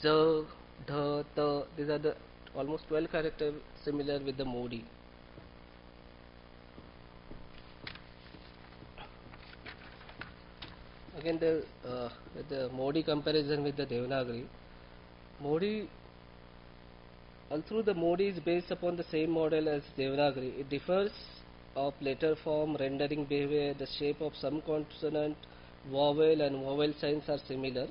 Z, D, T. These are the almost 12 characters similar with the Modi. Again, with the Modi comparison with the Devanagari, Modi, although the Modi is based upon the same model as Devanagari, it differs of letter form, rendering behavior, the shape of some consonant, vowel and vowel signs are similar.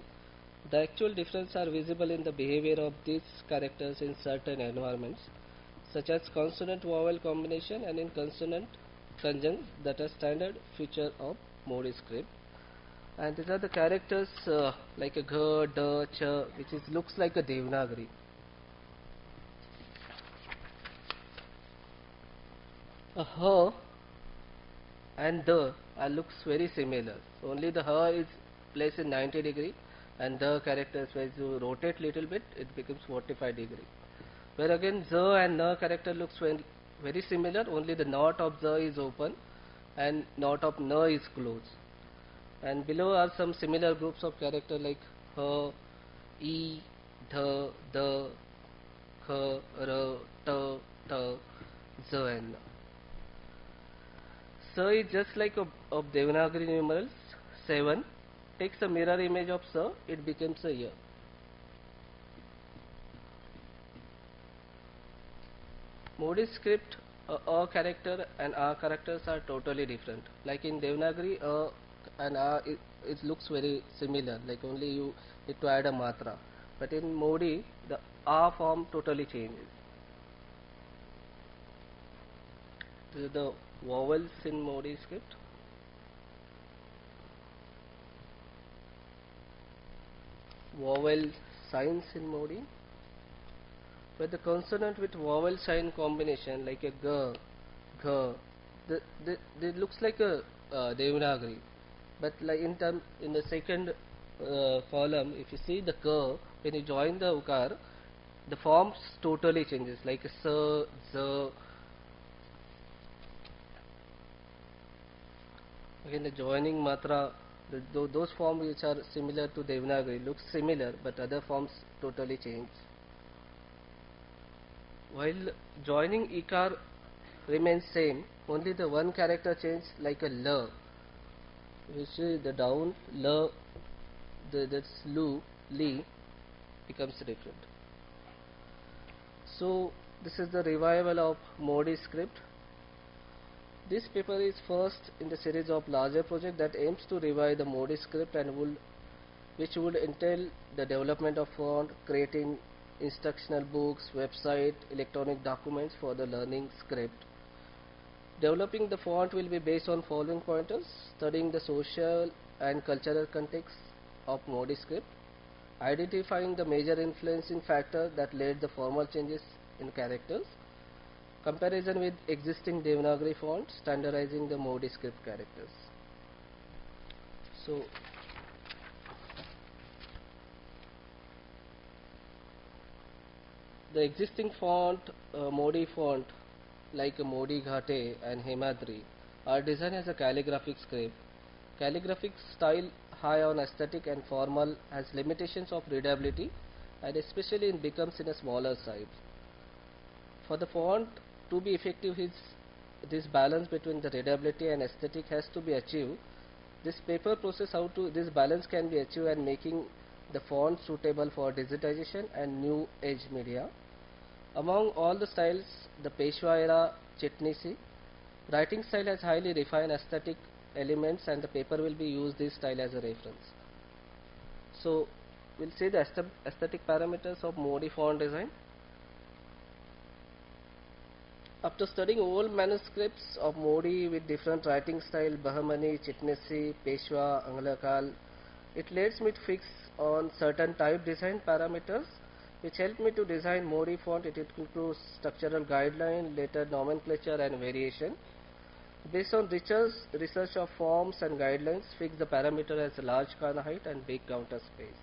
The actual differences are visible in the behavior of these characters in certain environments, such as consonant-vowel combination and in consonant conjuncts that are standard feature of Modi script. And these are the characters like a gha, da, cha, which looks like a Devanagari. A ha and the looks very similar. So only the ha is placed in 90 degree and the characters, when you rotate little bit, it becomes 45 degree. Where again za and na character looks very similar, only the knot of za is open and knot of na is closed. And below are some similar groups of character like ha, e, dha, da, kha, ra, ta, ta, za and na. Sa is just like of Devanagari numerals 7. Takes a mirror image of sa, it becomes a ya. Modi script, a character and a characters are totally different. Like in Devanagari, a and a it looks very similar. Like only you need to add a matra. But in Modi, the a form totally changes. This is the vowels in Modi script. Vowel signs in Modi. Where the consonant with vowel sign combination like a ga, gha, they looks like a Devanagari. But like in the second column, if you see the ka, when you join the ukar, the forms totally changes like a sa, za. Again the joining matra, those forms which are similar to Devanagari looks similar, but other forms totally change. While joining ikar remains same, only the one character change like a la. You see the down la, that's lu, li becomes different. So this is the revival of Modi script. This paper is first in the series of larger project that aims to revive the Modi script and which would entail the development of font, creating instructional books, website, electronic documents for the learning script. Developing the font will be based on following pointers: studying the social and cultural context of Modi script, identifying the major influencing factor that led the formal changes in characters, comparison with existing Devanagari fonts, standardizing the Modi script characters. So the existing font, Modi font like Modi Ghate and Himadri are designed as a calligraphic script. Calligraphic style high on aesthetic and formal has limitations of readability and especially it becomes in a smaller size. For the font to be effective, this balance between the readability and aesthetic has to be achieved. This paper process how to this balance can be achieved and making the font suitable for digitization and new age media. Among all the styles, the Peshwa era Chitnisi writing style has highly refined aesthetic elements and the paper will be used this style as a reference. So we'll see the aesthetic parameters of Modi font design. After studying all manuscripts of Modi with different writing style, Bahmani, Chitnisi, Peshwa, Anglakal, it leads me to fix on certain type design parameters which helped me to design Modi font. It includes structural guideline, letter nomenclature and variation. Based on research of forms and guidelines, fix the parameter as a large corner height and big counter space.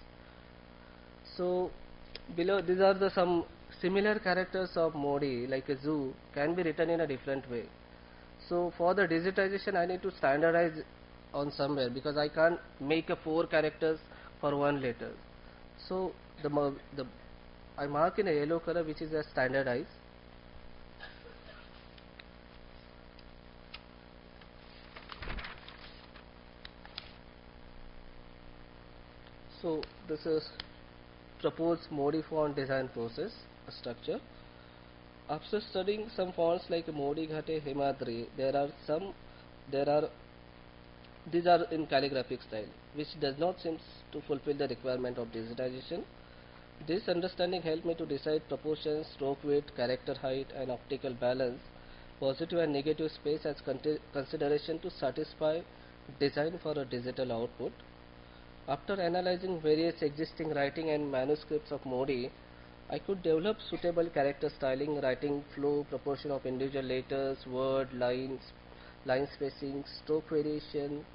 So below these are the some similar characters of Modi like a zoo can be written in a different way. So for the digitization I need to standardize on somewhere because I can't make a 4 characters for one letter. So I mark in a yellow color which is a standardized. So this is proposed Modi font design process, a structure. After studying some fonts like Modi, Ghate, Himadri, there are these are in calligraphic style, which does not seem to fulfill the requirement of digitization. This understanding helped me to decide proportions, stroke width, character height, and optical balance, positive and negative space as consideration to satisfy design for a digital output. After analyzing various existing writing and manuscripts of Modi, I could develop suitable character styling, writing flow, proportion of individual letters, word, lines, line spacing, stroke variation,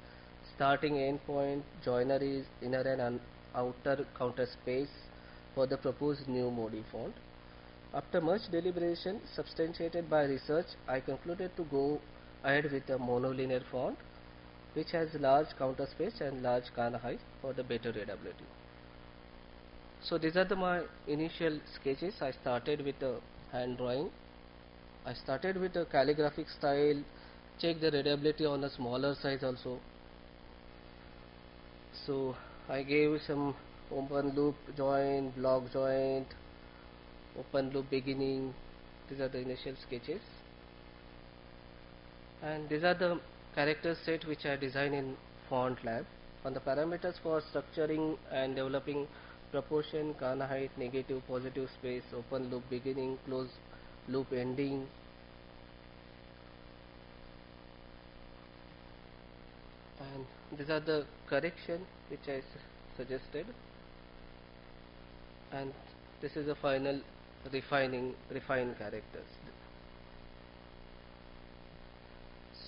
starting end point, joineries, inner and outer counter space for the proposed new Modi font. After much deliberation, substantiated by research, I concluded to go ahead with a monolinear font which has large counter space and large kana height for the better readability. So these are my initial sketches. I started with a hand drawing. I started with a calligraphic style, check the readability on a smaller size also. So I gave some open loop joint, block joint, open loop beginning. These are the initial sketches, and these are the character set which I designed in Font Lab. On the parameters for structuring and developing proportion, kana height, negative, positive space, open loop beginning, close loop ending. And these are the correction which I suggested, and this is the final refined characters.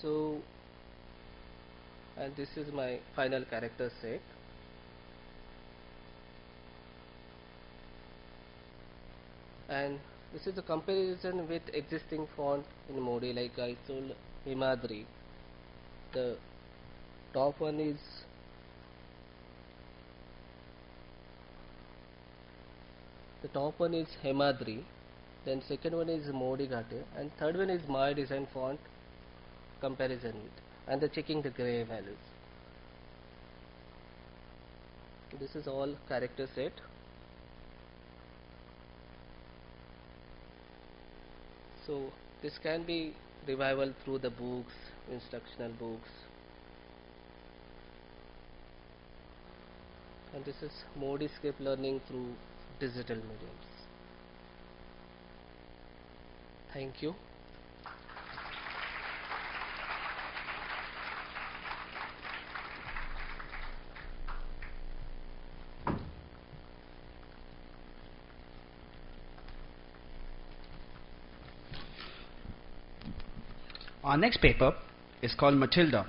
So, and this is my final character set. And this is the comparison with existing font in Modi, like I told Himadri. The top one is Himadri, then second one is Modi Ghate, and third one is my design font comparison with, and the checking the gray values. This is all character set. So this can be revival through the books, instructional books, and this is Modi script learning through digital mediums. Thank you. Our next paper is called Matilda,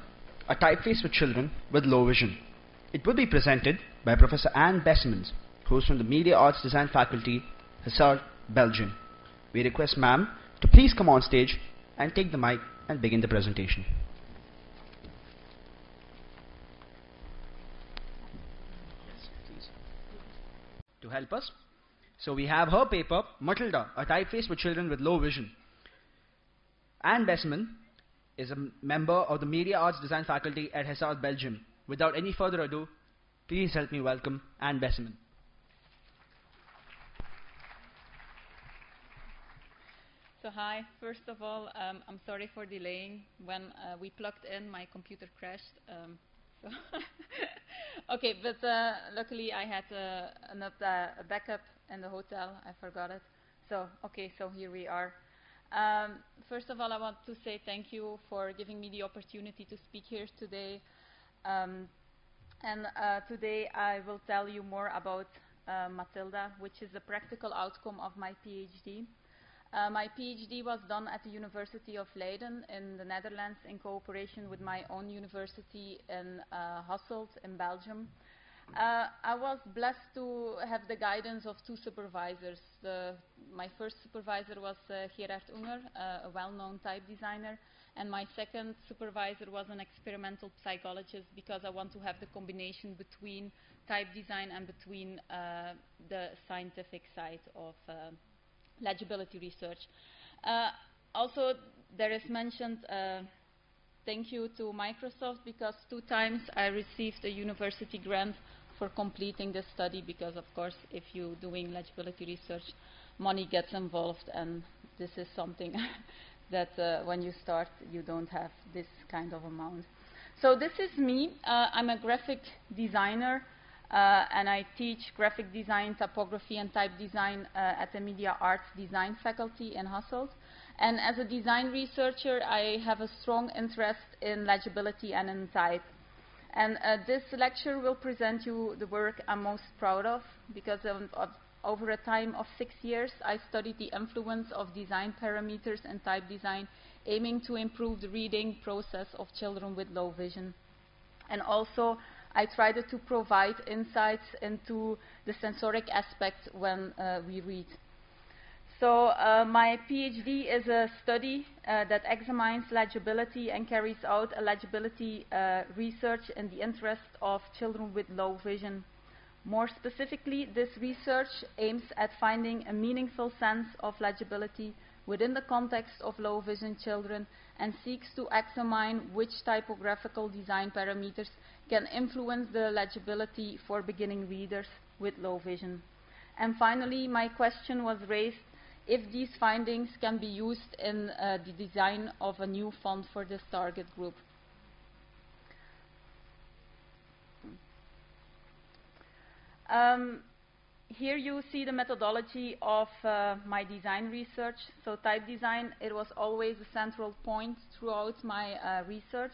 a typeface for children with low vision. It will be presented by Professor Anne Bessemans, who is from the Media Arts Design faculty, Hasselt, Belgium. We request ma'am to please come on stage and take the mic and begin the presentation. To help us, so we have her paper, Matilda, a typeface for children with low vision. Anne Bessemans is a member of the Media Arts Design faculty at Hasselt, Belgium. Without any further ado, please help me welcome Anne Bessemans. So hi, first of all, I'm sorry for delaying. When we plugged in, my computer crashed. So okay, but luckily I had a backup in the hotel. I forgot it. So okay, so here we are. First of all, I want to say thank you for giving me the opportunity to speak here today. Today I will tell you more about Matilda, which is the practical outcome of my PhD. My PhD was done at the University of Leiden in the Netherlands in cooperation with my own university in Hasselt in Belgium. I was blessed to have the guidance of two supervisors. My first supervisor was Gerard Unger, a well-known type designer, and my second supervisor was an experimental psychologist, because I want to have the combination between type design and between the scientific side of legibility research. Also, there is mentioned thank you to Microsoft, because 2 times I received a university grant for completing this study, because of course if you're doing legibility research, money gets involved, and this is something that when you start you don't have this kind of amount. So this is me. I'm a graphic designer, and I teach graphic design, typography and type design at the Media Arts Design faculty in Hasselt. And as a design researcher, I have a strong interest in legibility and in type. And this lecture will present you the work I'm most proud of, because over a time of 6 years, I studied the influence of design parameters in type design, aiming to improve the reading process of children with low vision. And also, I tried to provide insights into the sensoric aspect when we read. So my PhD is a study that examines legibility and carries out a legibility research in the interest of children with low vision. More specifically, this research aims at finding a meaningful sense of legibility within the context of low vision children, and seeks to examine which typographical design parameters can influence the legibility for beginning readers with low vision. And finally, my question was raised if these findings can be used in the design of a new font for this target group. Here you see the methodology of my design research. So type design, it was always a central point throughout my research,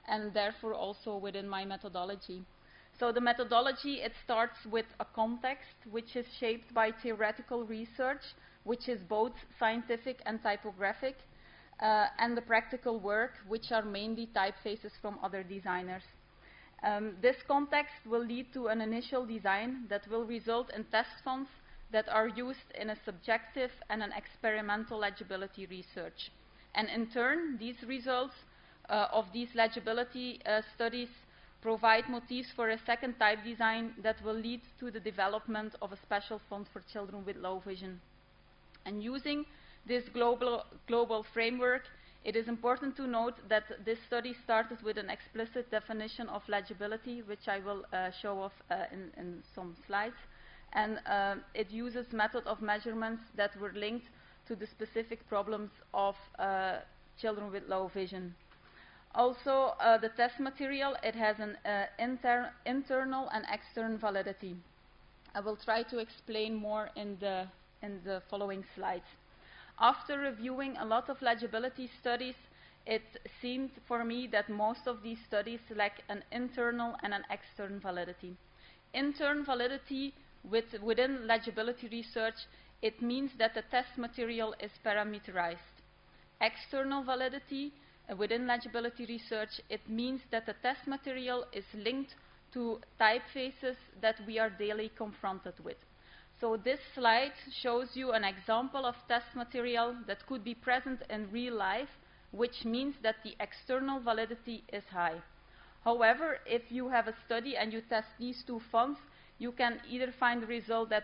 and therefore also within my methodology. So the methodology, it starts with a context which is shaped by theoretical research, which is both scientific and typographic, and the practical work, which are mainly typefaces from other designers. This context will lead to an initial design that will result in test fonts that are used in a subjective and an experimental legibility research. And in turn, these results of these legibility studies provide motifs for a second type design that will lead to the development of a special font for children with low vision. And using this global framework, it is important to note that this study started with an explicit definition of legibility, which I will show off in some slides. And it uses method of measurements that were linked to the specific problems of children with low vision. Also, the test material, it has an internal and external validity. I will try to explain more in the following slides. After reviewing a lot of legibility studies, it seemed for me that most of these studies lack an internal and an external validity. Internal validity within legibility research, it means that the test material is parameterized. External validity within legibility research, it means that the test material is linked to typefaces that we are daily confronted with. So this slide shows you an example of test material that could be present in real life, which means that the external validity is high. However, if you have a study and you test these two fonts, you can either find the result that,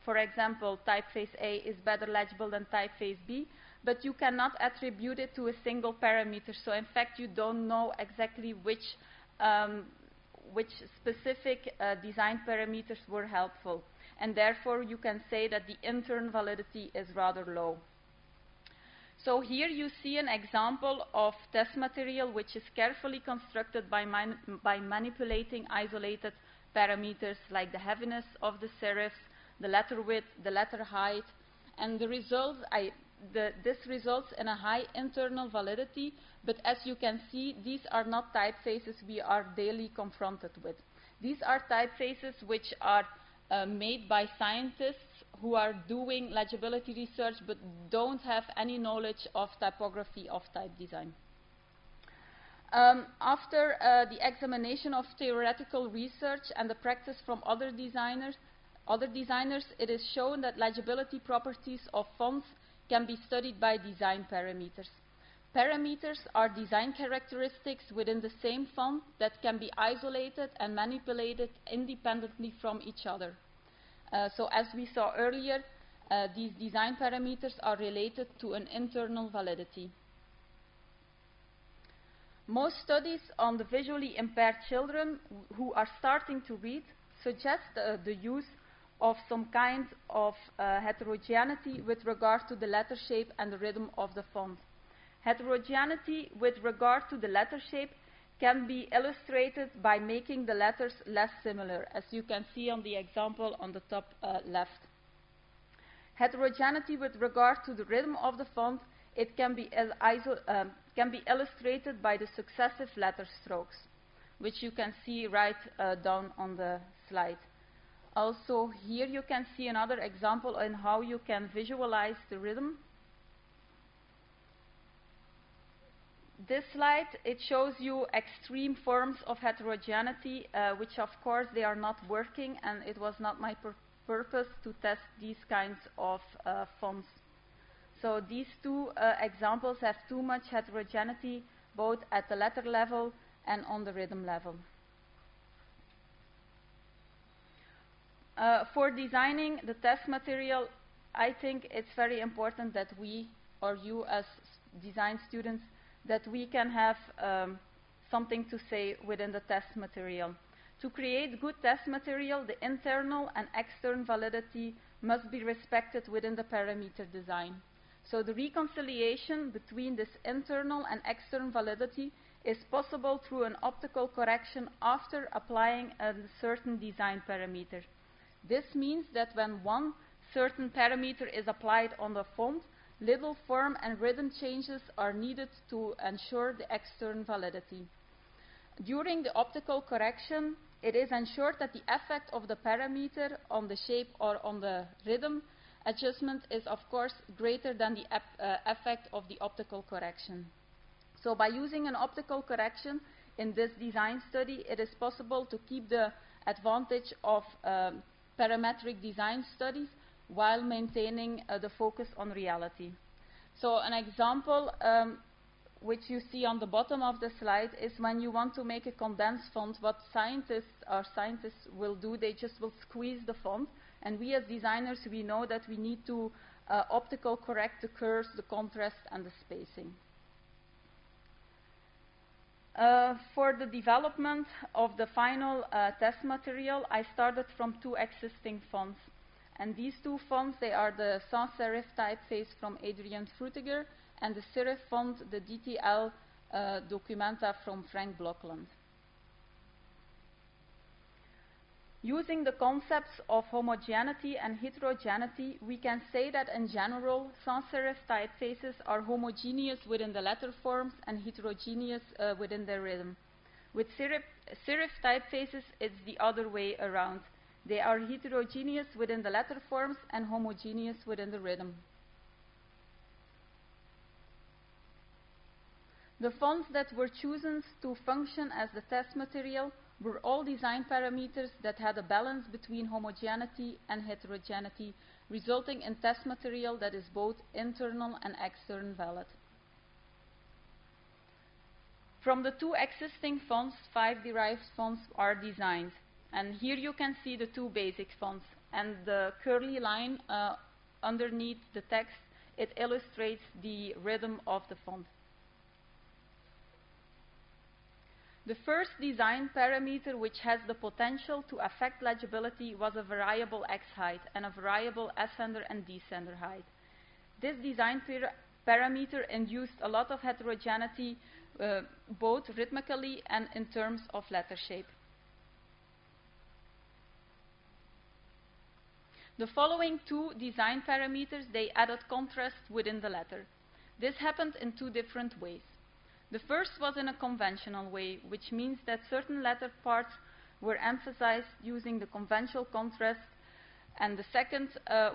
for example, typeface A is better legible than typeface B, but you cannot attribute it to a single parameter. So in fact, you don't know exactly which specific design parameters were helpful. And therefore you can say that the internal validity is rather low. So here you see an example of test material which is carefully constructed by manipulating isolated parameters like the heaviness of the serifs, the letter width, the letter height, and the results, this results in a high internal validity, but as you can see, these are not typefaces we are daily confronted with. These are typefaces which are made by scientists who are doing legibility research but don't have any knowledge of typography of type design. After the examination of theoretical research and the practice from other designers, it is shown that legibility properties of fonts can be studied by design parameters. Parameters are design characteristics within the same font that can be isolated and manipulated independently from each other. So as we saw earlier, these design parameters are related to an internal validity. Most studies on the visually impaired children who are starting to read suggest the use of some kind of heterogeneity with regard to the letter shape and the rhythm of the font. Heterogeneity with regard to the letter shape can be illustrated by making the letters less similar, as you can see on the example on the top left. Heterogeneity with regard to the rhythm of the font, it can be illustrated by the successive letter strokes, which you can see right down on the slide. Also, here you can see another example on how you can visualize the rhythm. This slide, it shows you extreme forms of heterogeneity, which of course they are not working, and it was not my purpose to test these kinds of fonts. So these two examples have too much heterogeneity, both at the letter level and on the rhythm level. For designing the test material, I think it's very important that we, or you as design students, that we can have something to say within the test material. To create good test material, the internal and external validity must be respected within the parameter design. So the reconciliation between this internal and external validity is possible through an optical correction after applying a certain design parameter. This means that when one certain parameter is applied on the font, little form and rhythm changes are needed to ensure the external validity. During the optical correction, it is ensured that the effect of the parameter on the shape or on the rhythm adjustment is of course greater than the effect of the optical correction. So by using an optical correction in this design study, it is possible to keep the advantage of parametric design studies while maintaining the focus on reality. So an example which you see on the bottom of the slide is when you want to make a condensed font, what scientists will do, they just will squeeze the font, and we as designers, we know that we need to optical correct the curves, the contrast and the spacing. For the development of the final test material, I started from two existing fonts. And these two fonts, they are the sans serif typeface from Adrian Frutiger and the serif font, the DTL Documenta from Frank Blokland. Using the concepts of homogeneity and heterogeneity, we can say that in general, sans serif typefaces are homogeneous within the letter forms and heterogeneous within their rhythm. With serif typefaces, it's the other way around. They are heterogeneous within the letter forms and homogeneous within the rhythm. The fonts that were chosen to function as the test material were all design parameters that had a balance between homogeneity and heterogeneity, resulting in test material that is both internal and external valid. From the two existing fonts, 5 derived fonts are designed. And here you can see the two basic fonts, and the curly line underneath the text, it illustrates the rhythm of the font. The first design parameter which has the potential to affect legibility was a variable x height and a variable ascender and descender height. This design parameter induced a lot of heterogeneity, both rhythmically and in terms of letter shape. The following two design parameters, they added contrast within the letter. This happened in two different ways. The first was in a conventional way, which means that certain letter parts were emphasized using the conventional contrast, and the second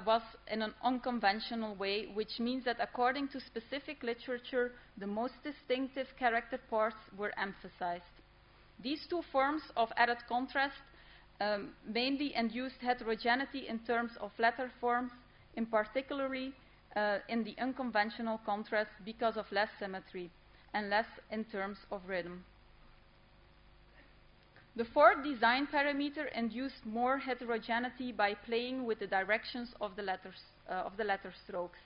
was in an unconventional way, which means that according to specific literature, the most distinctive character parts were emphasized. These two forms of added contrast mainly induced heterogeneity in terms of letter forms, in particularly in the unconventional contrast because of less symmetry and less in terms of rhythm. The fourth design parameter induced more heterogeneity by playing with the directions of the letter strokes.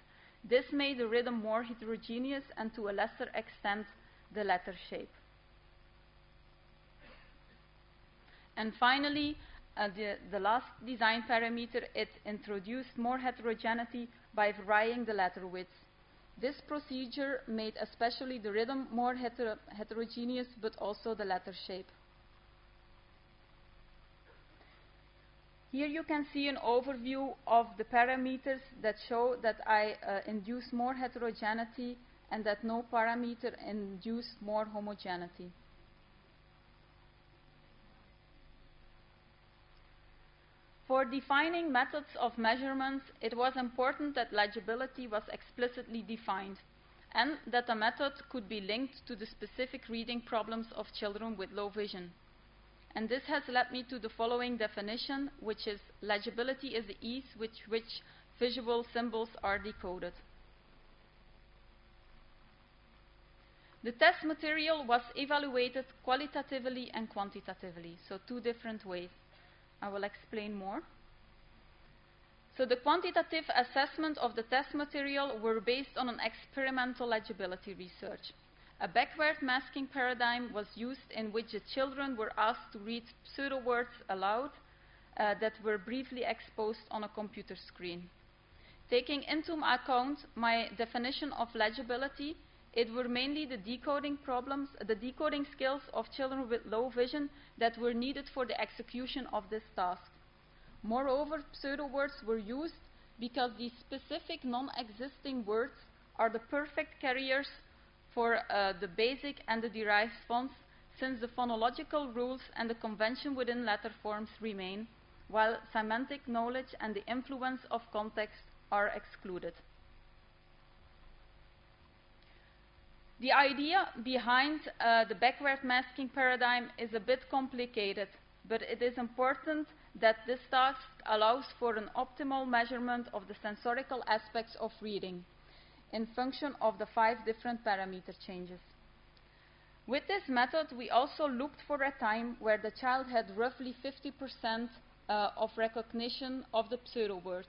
This made the rhythm more heterogeneous and to a lesser extent the letter shape. And finally, The last design parameter, it introduced more heterogeneity by varying the letter width. This procedure made especially the rhythm more heterogeneous, but also the letter shape. Here you can see an overview of the parameters that show that I induce more heterogeneity and that no parameter induced more homogeneity. For defining methods of measurements, it was important that legibility was explicitly defined and that a method could be linked to the specific reading problems of children with low vision. And this has led me to the following definition, which is legibility is the ease with which visual symbols are decoded. The test material was evaluated qualitatively and quantitatively, so two different ways. I will explain more. So the quantitative assessment of the test material were based on an experimental legibility research. A backward masking paradigm was used in which the children were asked to read pseudo-words aloud that were briefly exposed on a computer screen. Taking into account my definition of legibility, it were mainly the decoding skills of children with low vision that were needed for the execution of this task. Moreover, pseudo-words were used because these specific non-existing words are the perfect carriers for the basic and the derived fonts, since the phonological rules and the convention within letter forms remain, while semantic knowledge and the influence of context are excluded. The idea behind the backward masking paradigm is a bit complicated, but it is important that this task allows for an optimal measurement of the sensorical aspects of reading in function of the 5 different parameter changes. With this method, we also looked for a time where the child had roughly 50% of recognition of the pseudo words.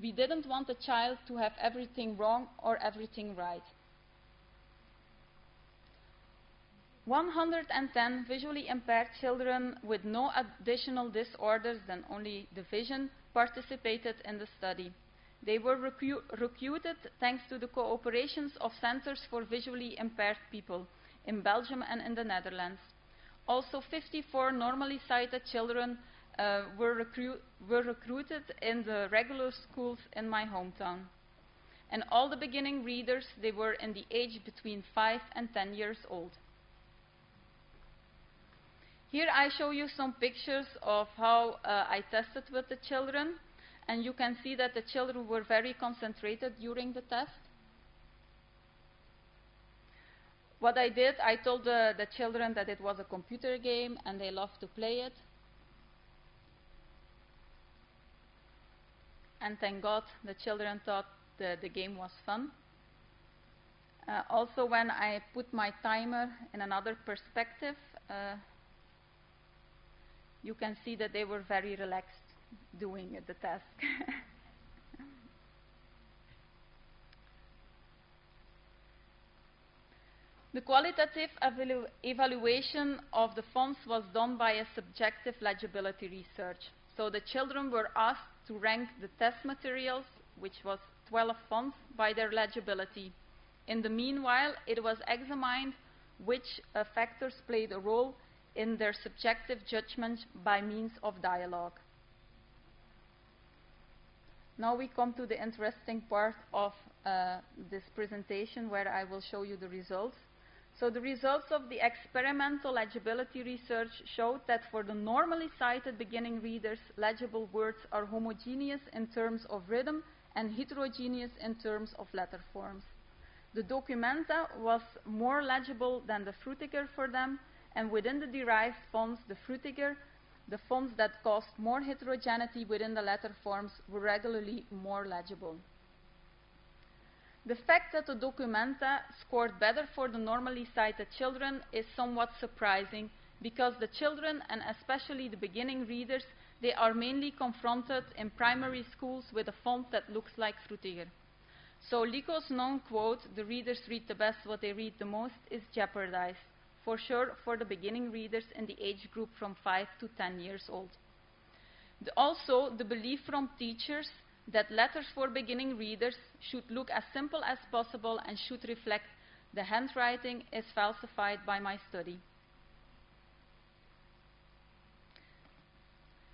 We didn't want the child to have everything wrong or everything right. 110 visually impaired children with no additional disorders than only the vision participated in the study. They were recruited thanks to the cooperations of Centers for Visually Impaired People in Belgium and in the Netherlands. Also, 54 normally sighted children were recruited in the regular schools in my hometown. And all the beginning readers, they were in the age between 5 and 10 years old. Here I show you some pictures of how I tested with the children, and you can see that the children were very concentrated during the test. What I did, I told the children that it was a computer game and they loved to play it. And thank God the children thought the game was fun. Also, when I put my timer in another perspective, you can see that they were very relaxed doing the task. The qualitative evaluation of the fonts was done by a subjective legibility research. So the children were asked to rank the test materials, which was 12 fonts, by their legibility. In the meanwhile, it was examined which factors played a role in their subjective judgment by means of dialogue. Now we come to the interesting part of this presentation, where I will show you the results. So the results of the experimental legibility research showed that for the normally sighted beginning readers, legible words are homogeneous in terms of rhythm and heterogeneous in terms of letter forms. The documenta was more legible than the Frutiger for them, and within the derived fonts, the Frutiger, the fonts that caused more heterogeneity within the letter forms, were regularly more legible. The fact that the documenta scored better for the normally sighted children is somewhat surprising, because the children, and especially the beginning readers, they are mainly confronted in primary schools with a font that looks like Frutiger. So Lico's known quote, "The readers read the best what they read the most," is jeopardized, for sure, for the beginning readers in the age group from 5 to 10 years old. Also, the belief from teachers that letters for beginning readers should look as simple as possible and should reflect the handwriting is falsified by my study.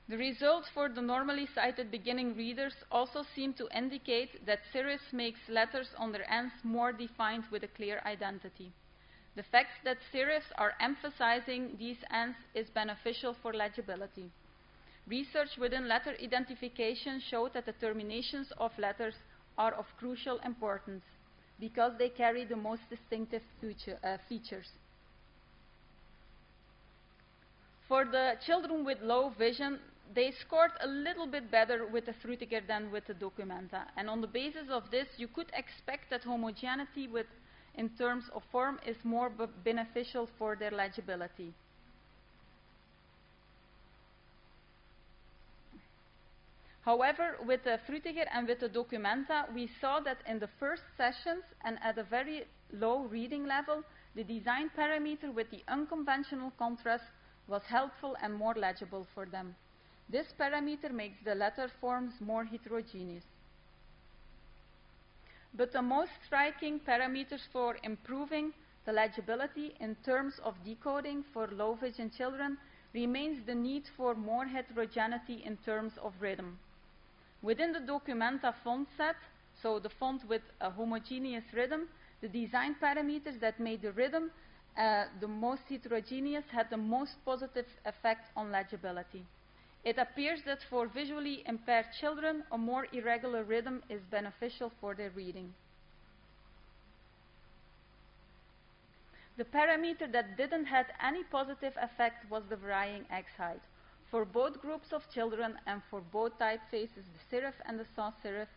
The results for the normally sighted beginning readers also seem to indicate that serif makes letters on their ends more defined with a clear identity. The fact that serifs are emphasizing these ends is beneficial for legibility. Research within letter identification showed that the terminations of letters are of crucial importance because they carry the most distinctive features. For the children with low vision, they scored a little bit better with the Frutiger than with the Documenta. And on the basis of this, you could expect that homogeneity in terms of form is more beneficial for their legibility. However, with the Frutiger and with the Documenta, we saw that in the first sessions and at a very low reading level, the design parameter with the unconventional contrast was helpful and more legible for them. This parameter makes the letter forms more heterogeneous. But the most striking parameters for improving the legibility in terms of decoding for low vision children remains the need for more heterogeneity in terms of rhythm. Within the Documenta font set, so the font with a homogeneous rhythm, the design parameters that made the rhythm the most heterogeneous had the most positive effect on legibility. It appears that for visually impaired children, a more irregular rhythm is beneficial for their reading. The parameter that didn't have any positive effect was the varying X height. For both groups of children and for both typefaces, the serif and the sans serif,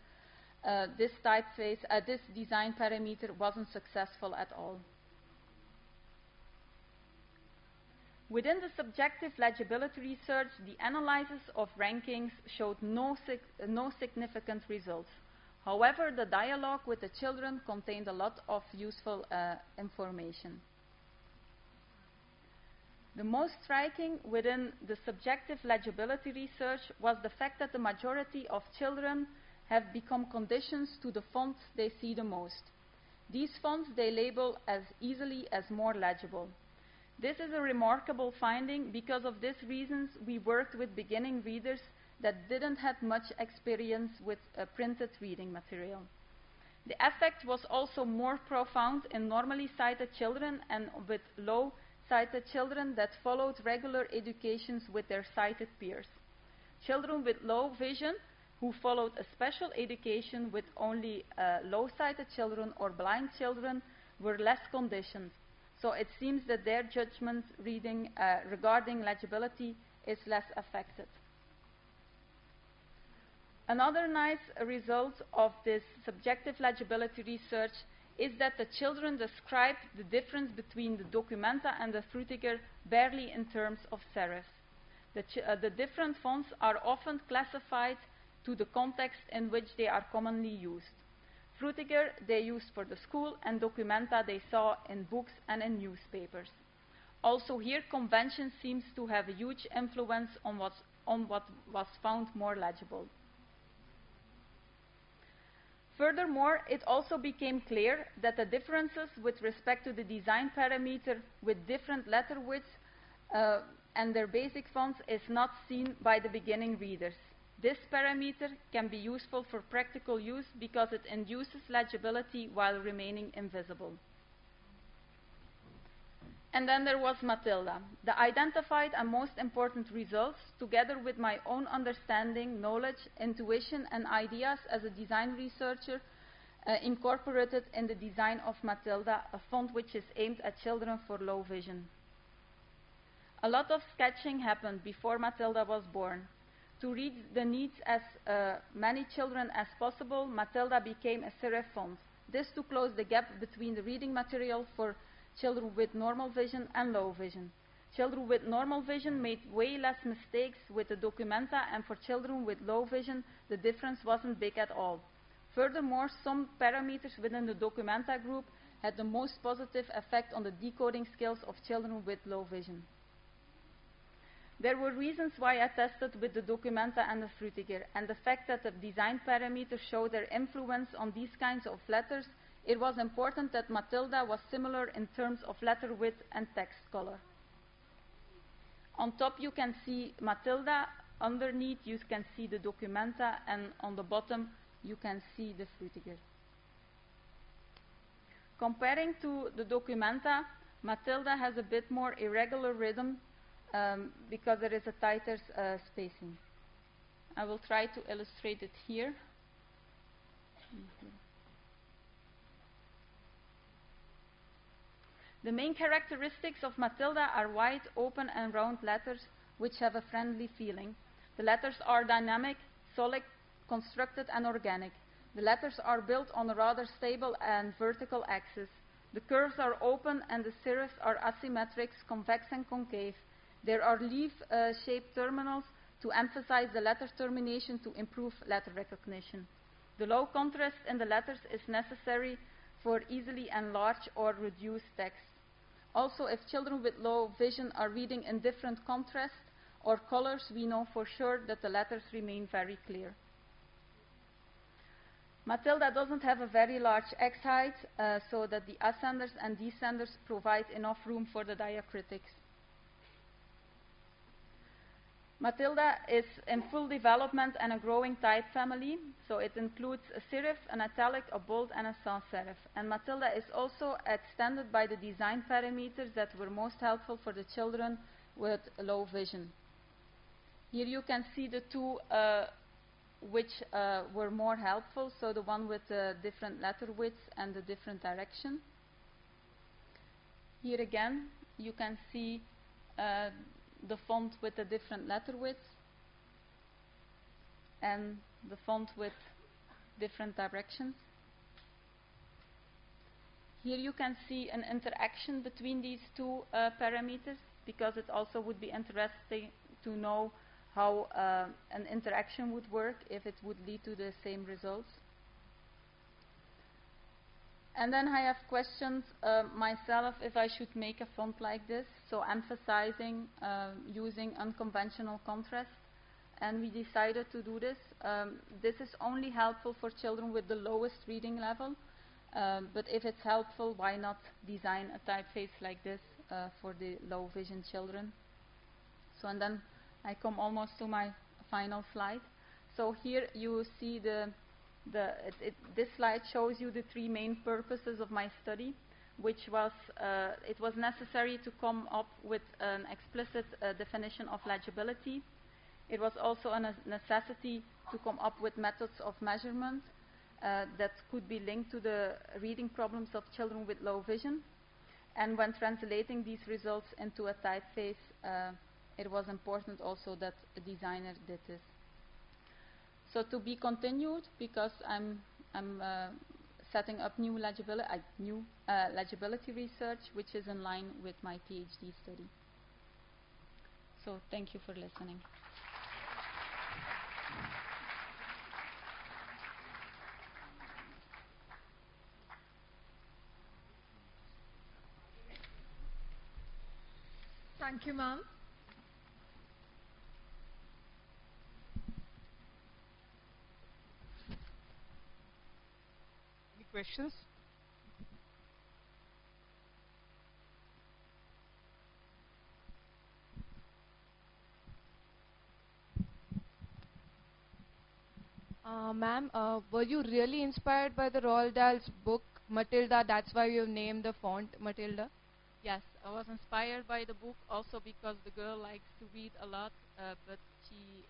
this design parameter wasn't successful at all. Within the subjective legibility research, the analysis of rankings showed no significant results. However, the dialogue with the children contained a lot of useful information. The most striking within the subjective legibility research was the fact that the majority of children have become conditions to the fonts they see the most. These fonts they label as easily as more legible. This is a remarkable finding. Because of these reasons, we worked with beginning readers that didn't have much experience with printed reading material. The effect was also more profound in normally sighted children and with low sighted children that followed regular educations with their sighted peers. Children with low vision who followed a special education with only low sighted children or blind children were less conditioned. So it seems that their judgment regarding legibility is less affected. Another nice result of this subjective legibility research is that the children described the difference between the Documenta and the Frutiger barely in terms of serif. The different fonts are often classified to the context in which they are commonly used. Frutiger they used for the school, and Documenta they saw in books and in newspapers. Also here, convention seems to have a huge influence on what was found more legible. Furthermore, it also became clear that the differences with respect to the design parameter with different letter widths and their basic fonts is not seen by the beginning readers. This parameter can be useful for practical use because it induces legibility while remaining invisible. And then there was Matilda. The identified and most important results, together with my own understanding, knowledge, intuition, and ideas as a design researcher, incorporated in the design of Matilda, a font which is aimed at children for low vision. A lot of sketching happened before Matilda was born. To reach the needs as many children as possible, Matilda became a serif font. This to close the gap between the reading material for children with normal vision and low vision. Children with normal vision made way less mistakes with the Documenta, and for children with low vision, the difference wasn't big at all. Furthermore, some parameters within the Documenta group had the most positive effect on the decoding skills of children with low vision. There were reasons why I tested with the Documenta and the Frutiger, and the fact that the design parameters show their influence on these kinds of letters, it was important that Matilda was similar in terms of letter width and text color. On top you can see Matilda, underneath you can see the Documenta, and on the bottom you can see the Frutiger. Comparing to the Documenta, Matilda has a bit more irregular rhythm because there is a tighter spacing. I will try to illustrate it here. The main characteristics of Matilda are wide, open and round letters which have a friendly feeling. The letters are dynamic, solid, constructed and organic. The letters are built on a rather stable and vertical axis. The curves are open and the serifs are asymmetric, convex and concave. There are leaf-shaped terminals to emphasize the letter termination to improve letter recognition. The low contrast in the letters is necessary for easily enlarged or reduced text. Also, if children with low vision are reading in different contrast or colors, we know for sure that the letters remain very clear. Matilda doesn't have a very large X height, so that the ascenders and descenders provide enough room for the diacritics. Matilda is in full development and a growing type family, so it includes a serif, an italic, a bold and a sans serif. And Matilda is also extended by the design parameters that were most helpful for the children with low vision. Here you can see the two which were more helpful, so the one with the different letter widths and the different direction. Here again you can see the font with the different letter widths and the font with different directions. Here you can see an interaction between these two parameters, because it also would be interesting to know how an interaction would work if it would lead to the same results. And then I have questioned myself if I should make a font like this, so emphasizing using unconventional contrast. And we decided to do this. This is only helpful for children with the lowest reading level, but if it's helpful, why not design a typeface like this for the low vision children? So, and then I come almost to my final slide. So here you see this slide shows you the three main purposes of my study, which was it was necessary to come up with an explicit definition of legibility. It was also a necessity to come up with methods of measurement that could be linked to the reading problems of children with low vision. And when translating these results into a typeface, it was important also that a designer did this. So to be continued, because I'm setting up new legibility research, which is in line with my PhD study. So thank you for listening. Thank you, ma'am. Any questions? Ma'am, were you really inspired by the Roald Dahl's book Matilda? That's why you named the font Matilda? Yes, I was inspired by the book also because the girl likes to read a lot, but she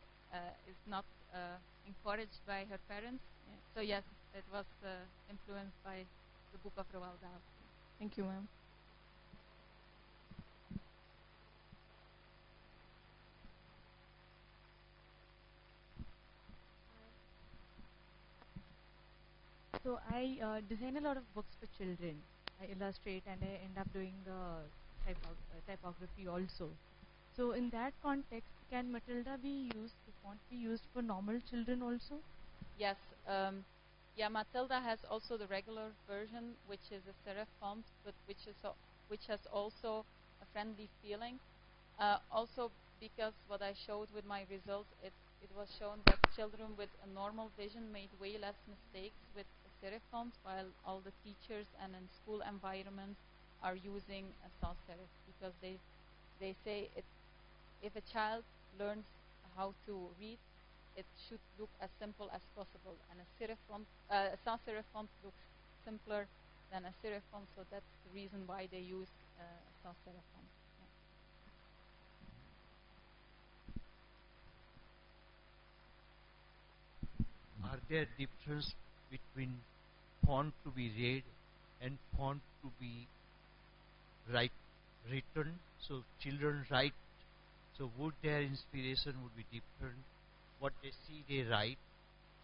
is not encouraged by her parents. Yeah. So yes, it was influenced by the book of Roald Dahl. Thank you, ma'am. So I design a lot of books for children. I illustrate and I end up doing the typography also. So in that context, can Matilda be used, the font be used for normal children also? Yes, yeah, Matilda has also the regular version, which is a serif font, but which has also a friendly feeling. Also, because what I showed with my result, it was shown that children with a normal vision made way less mistakes with a serif font, while all the teachers and in school environments are using a sans serif, because they say if a child learns how to read, it should look as simple as possible, and a sans serif font looks simpler than a serif font, so that's the reason why they use sans serif font. Are there difference between font to be read and font to be written? So children write. So would their inspiration would be different? What they see, they write.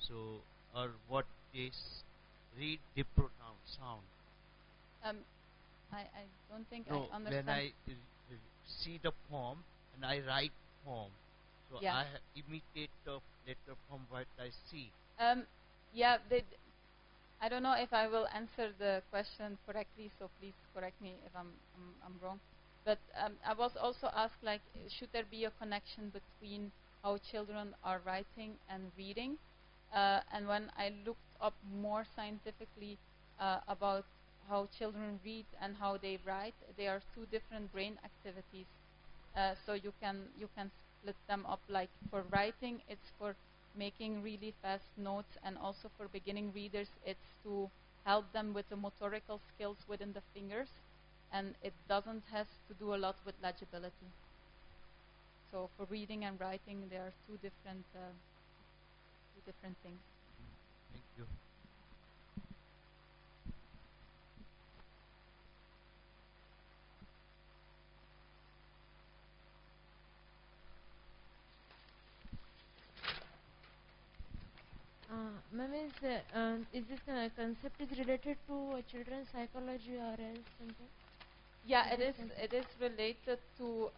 So or what they read, they pronounce sound. I don't think No, I understand. when I see the form and I write form, so Yeah. I imitate the letter from what I see. Yeah, I don't know if I will answer the question correctly, so please correct me if I'm wrong. But I was also asked, like, should there be a connection between how children are writing and reading? And when I looked up more scientifically about how children read and how they write, they are two different brain activities. So you can split them up. Like for writing, it's for making really fast notes, and also for beginning readers, it's to help them with the motorical skills within the fingers, and it doesn't have to do a lot with legibility. So for reading and writing, there are two different things. Thank you. Ma'am, is this concept is related to children's psychology or else something? Yeah, it is related to.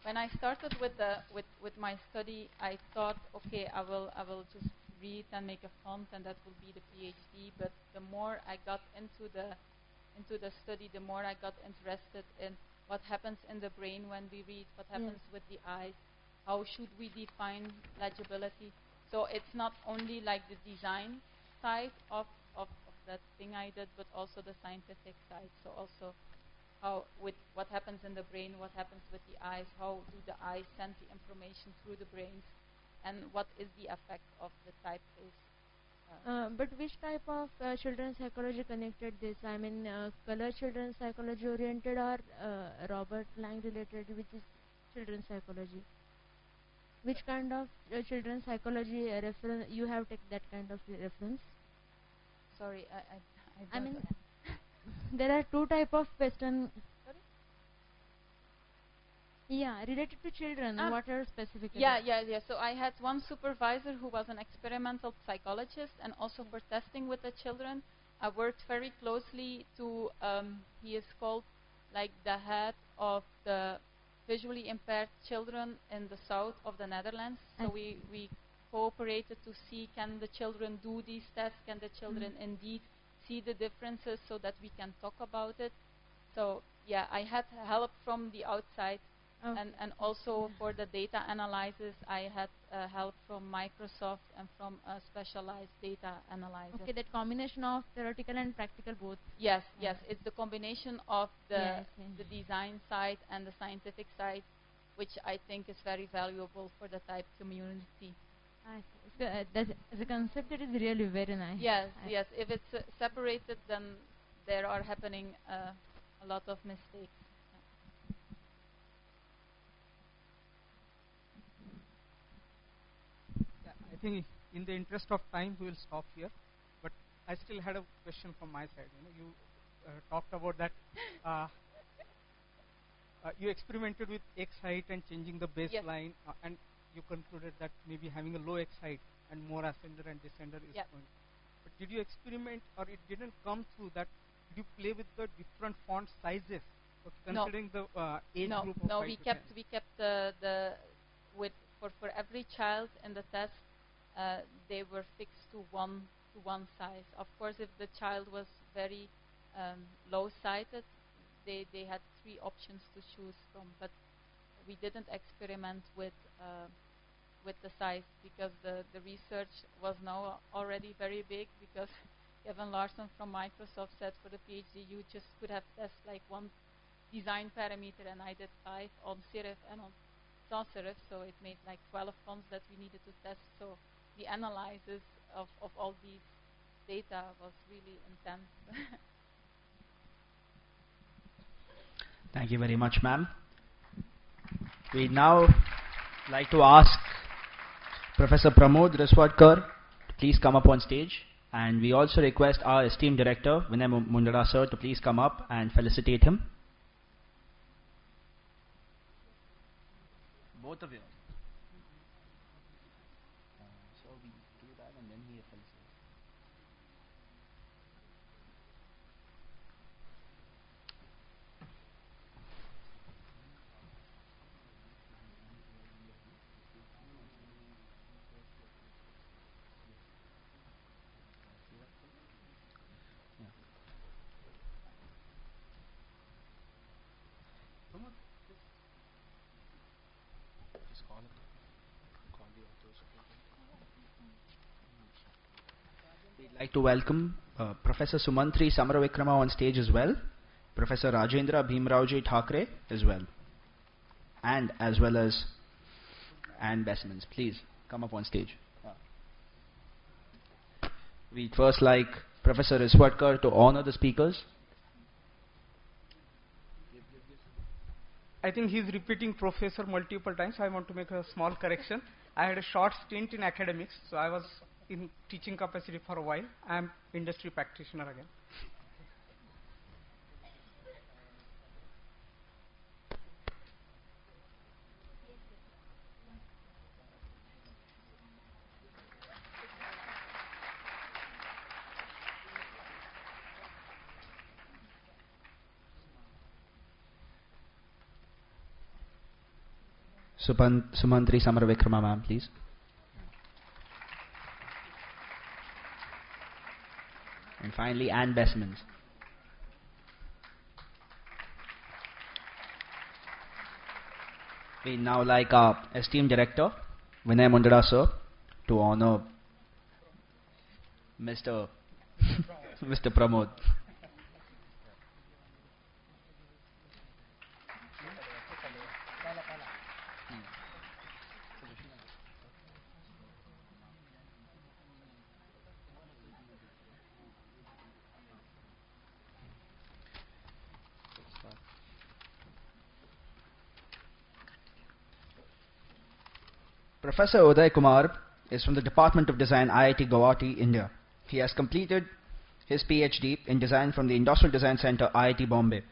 When I started with my study, I thought, okay, I will just read and make a font, and that will be the PhD. But the more I got into the study, the more I got interested in what happens in the brain when we read, what happens with the eyes, how should we define legibility. So it's not only like the design side of that thing I did, but also the scientific side. So also how with what happens in the brain, what happens with the eyes, how do the eyes send the information through the brains, and what is the effect of the typeface. But which type of children's psychology connected this? I mean, color children's psychology oriented or Robert Lang related, which is children's psychology? Which kind of children's psychology reference you have taken that kind of reference? Sorry, I mean, there are two type of Western. Sorry? Yeah, related to children. What are specifically? Yeah. So I had one supervisor who was an experimental psychologist, and also for testing with the children, I worked very closely to. He is called like the head of the visually impaired children in the south of the Netherlands. So we cooperated to see, can the children do these tests, can the children indeed see the differences, so that we can talk about it. So yeah, I had help from the outside, and also for the data analysis, I had help from Microsoft and from a specialized data analyzer. Okay, that combination of theoretical and practical both. Yes, it's the combination of the design side and the scientific side, which I think is very valuable for the type community. I see. So, as a concept, it is really very nice. Yes. If it's separated, then there are happening a lot of mistakes. Yeah, I think in the interest of time, we will stop here. But I still had a question from my side. You talked about that. You experimented with X height and changing the baseline, and you concluded that maybe having a low X height and more ascender and descender is going. But did you experiment, or it didn't come through that? Did you play with the different font sizes, considering the age group of 5 we to kept 10? we kept for every child in the test, they were fixed to one size. Of course, if the child was very low sighted, they had 3 options to choose from. But we didn't experiment with the size, because the research was now already very big, because Kevin Larson from Microsoft said for the PhD you just could have tested like one design parameter, and I did 5 on serif and on sans serif, so it made like 12 fonts that we needed to test. So the analysis of all these data was really intense. Thank you very much, ma'am. We now like to ask Professor Pramod Riswadkar to please come up on stage, and we also request our esteemed director Vinay Mundara sir to please come up and felicitate him. Both of you. So we do that and then he felicitates. We'd like to welcome Professor Sumantri Samaravikrama on stage as well, Professor Rajendra Bhimraoji Thakre as well, and Anne Bessimans. Please come up on stage. We'd first like Professor Riswadkar to honor the speakers. I think he's repeating professor multiple times. I want to make a small correction. I had a short stint in academics, so I was in teaching capacity for a while. I am industry practitioner again. Sumantri Samaravikrama, ma'am, please. And finally, Anne Bessimans. We now like our esteemed director, Vinay Mundara sir, to honor Mr. Mr. Pramod. Professor Uday Kumar is from the Department of Design, IIT Guwahati, India. He has completed his PhD in design from the Industrial Design Center, IIT Bombay.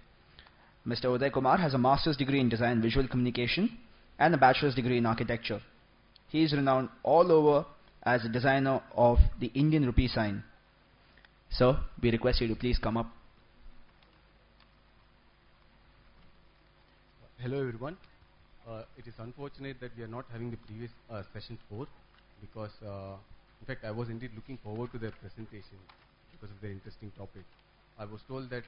Mr. Uday Kumar has a master's degree in design visual communication and a bachelor's degree in architecture. He is renowned all over as a designer of the Indian rupee sign. Sir, we request you to please come up. Hello everyone. It is unfortunate that we are not having the previous session 4, because in fact I was indeed looking forward to their presentation because of their interesting topic. I was told that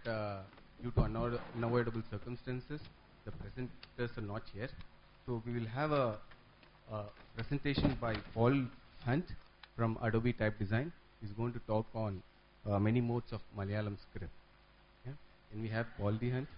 due to unavoidable circumstances the presenters are not here, so we will have a presentation by Paul Hunt from Adobe Type Design. He's going to talk on many modes of Malayalam script. Yeah? Can we have Paul D. Hunt?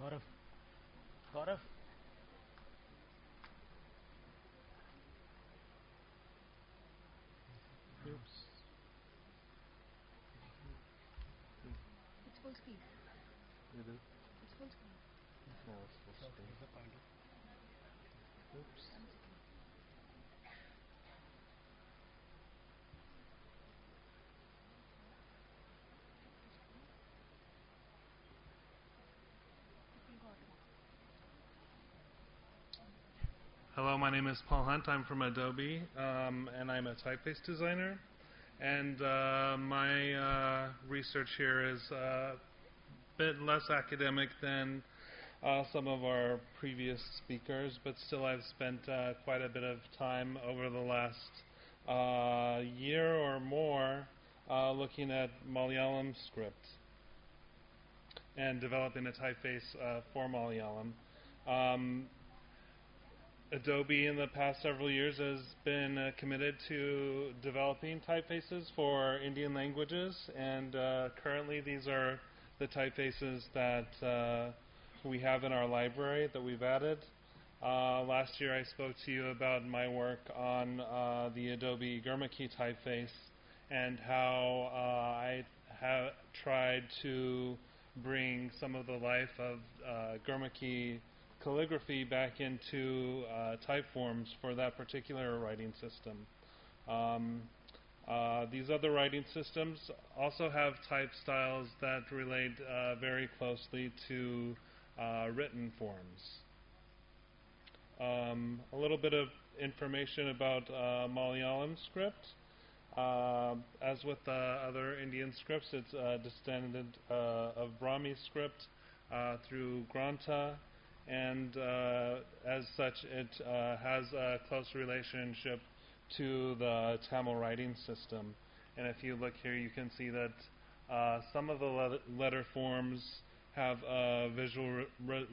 Gaurav. Gaurav. Oops. It's full screen. Middle. It's full screen. No, it's full screen. Oops. Hello, my name is Paul Hunt. I'm from Adobe, and I'm a typeface designer. And my research here is a bit less academic than some of our previous speakers, but still I've spent quite a bit of time over the last year or more looking at Malayalam script and developing a typeface for Malayalam. Adobe in the past several years has been committed to developing typefaces for Indian languages, and currently these are the typefaces that we have in our library that we've added. Last year I spoke to you about my work on the Adobe Gurmukhi typeface and how I have tried to bring some of the life of Gurmukhi calligraphy back into type forms for that particular writing system. These other writing systems also have type styles that relate very closely to written forms. A little bit of information about Malayalam script. As with other Indian scripts, it's descendant of Brahmi script through Grantha, and as such it has a close relationship to the Tamil writing system. And if you look here, you can see that some of the letter forms have a visual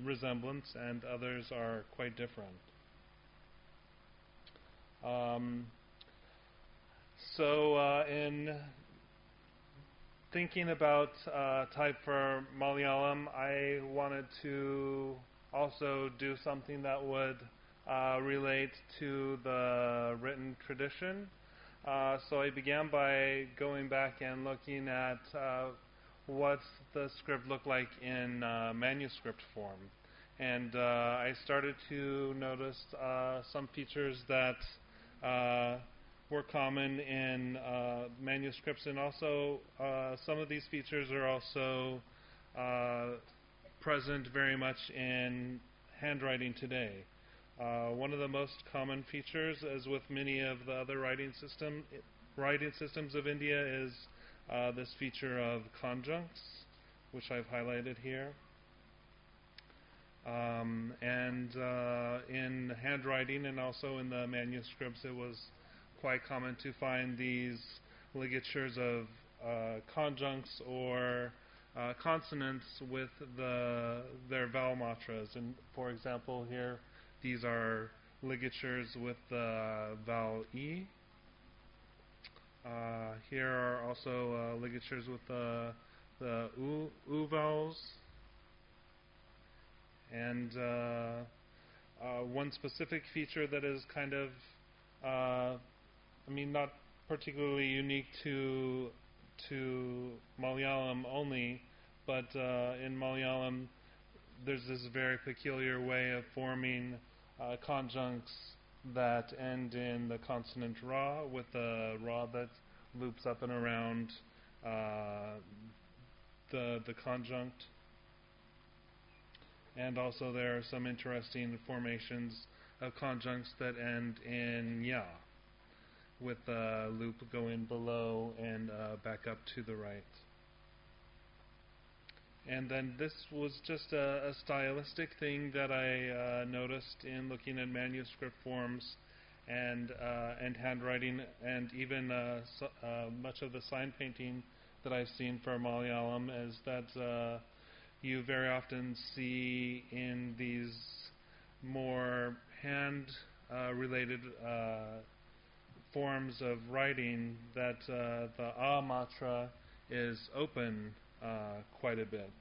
resemblance and others are quite different. In thinking about type for Malayalam, I wanted to also do something that would relate to the written tradition. So I began by going back and looking at what the script looked like in manuscript form. And I started to notice some features that were common in manuscripts, and also some of these features are also present very much in handwriting today. One of the most common features, as with many of the other writing systems of India, is this feature of conjuncts, which I've highlighted here. And in handwriting and also in the manuscripts, it was quite common to find these ligatures of conjuncts or consonants with their vowel matras. And for example, here these are ligatures with the vowel E. Here are also ligatures with the U vowels. And one specific feature that is kind of, not particularly unique to Malayalam only, but in Malayalam there's this very peculiar way of forming conjuncts that end in the consonant ra, with the ra that loops up and around the conjunct. And also there are some interesting formations of conjuncts that end in ya, with the loop going below and back up to the right. And then this was just a stylistic thing that I noticed in looking at manuscript forms and handwriting, and even much of the sign painting that I've seen for Malayalam, is that you very often see in these more hand-related forms of writing that the A matra is open quite a bit.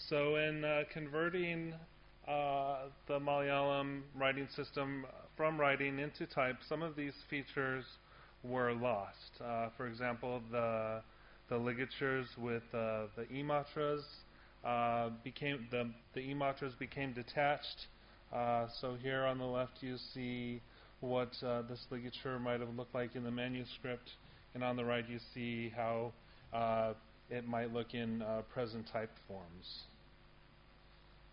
So in converting the Malayalam writing system from writing into type, some of these features were lost. For example, the ligatures with the e-matras became the e-matras became detached. So here on the left you see what this ligature might have looked like in the manuscript, and on the right you see how it might look in present type forms.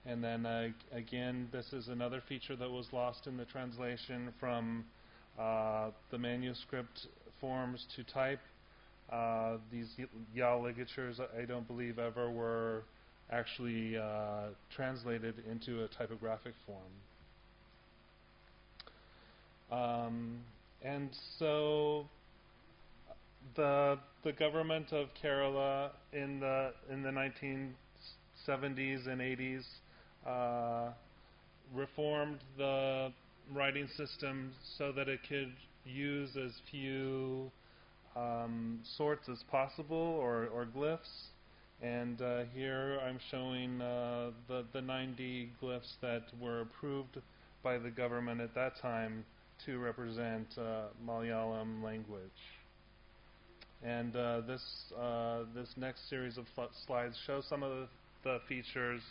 And then again, this is another feature that was lost in the translation from the manuscript forms to type. These ya ligatures, I don't believe, ever were actually translated into a typographic form. And so the government of Kerala in the 1970s and 80s reformed the writing system so that it could use as few sorts as possible, or glyphs. And here I'm showing the 90 glyphs that were approved by the government at that time to represent Malayalam language. And this next series of slides show some of the features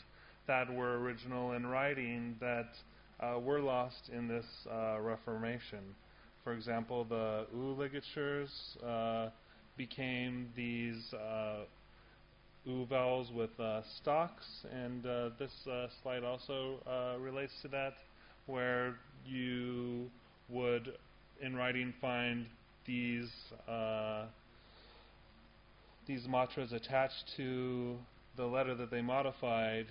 that were original in writing that were lost in this reformation. For example, the U ligatures became these U vowels with stocks, and this slide also relates to that, where you would in writing find these matras attached to the letter that they modified.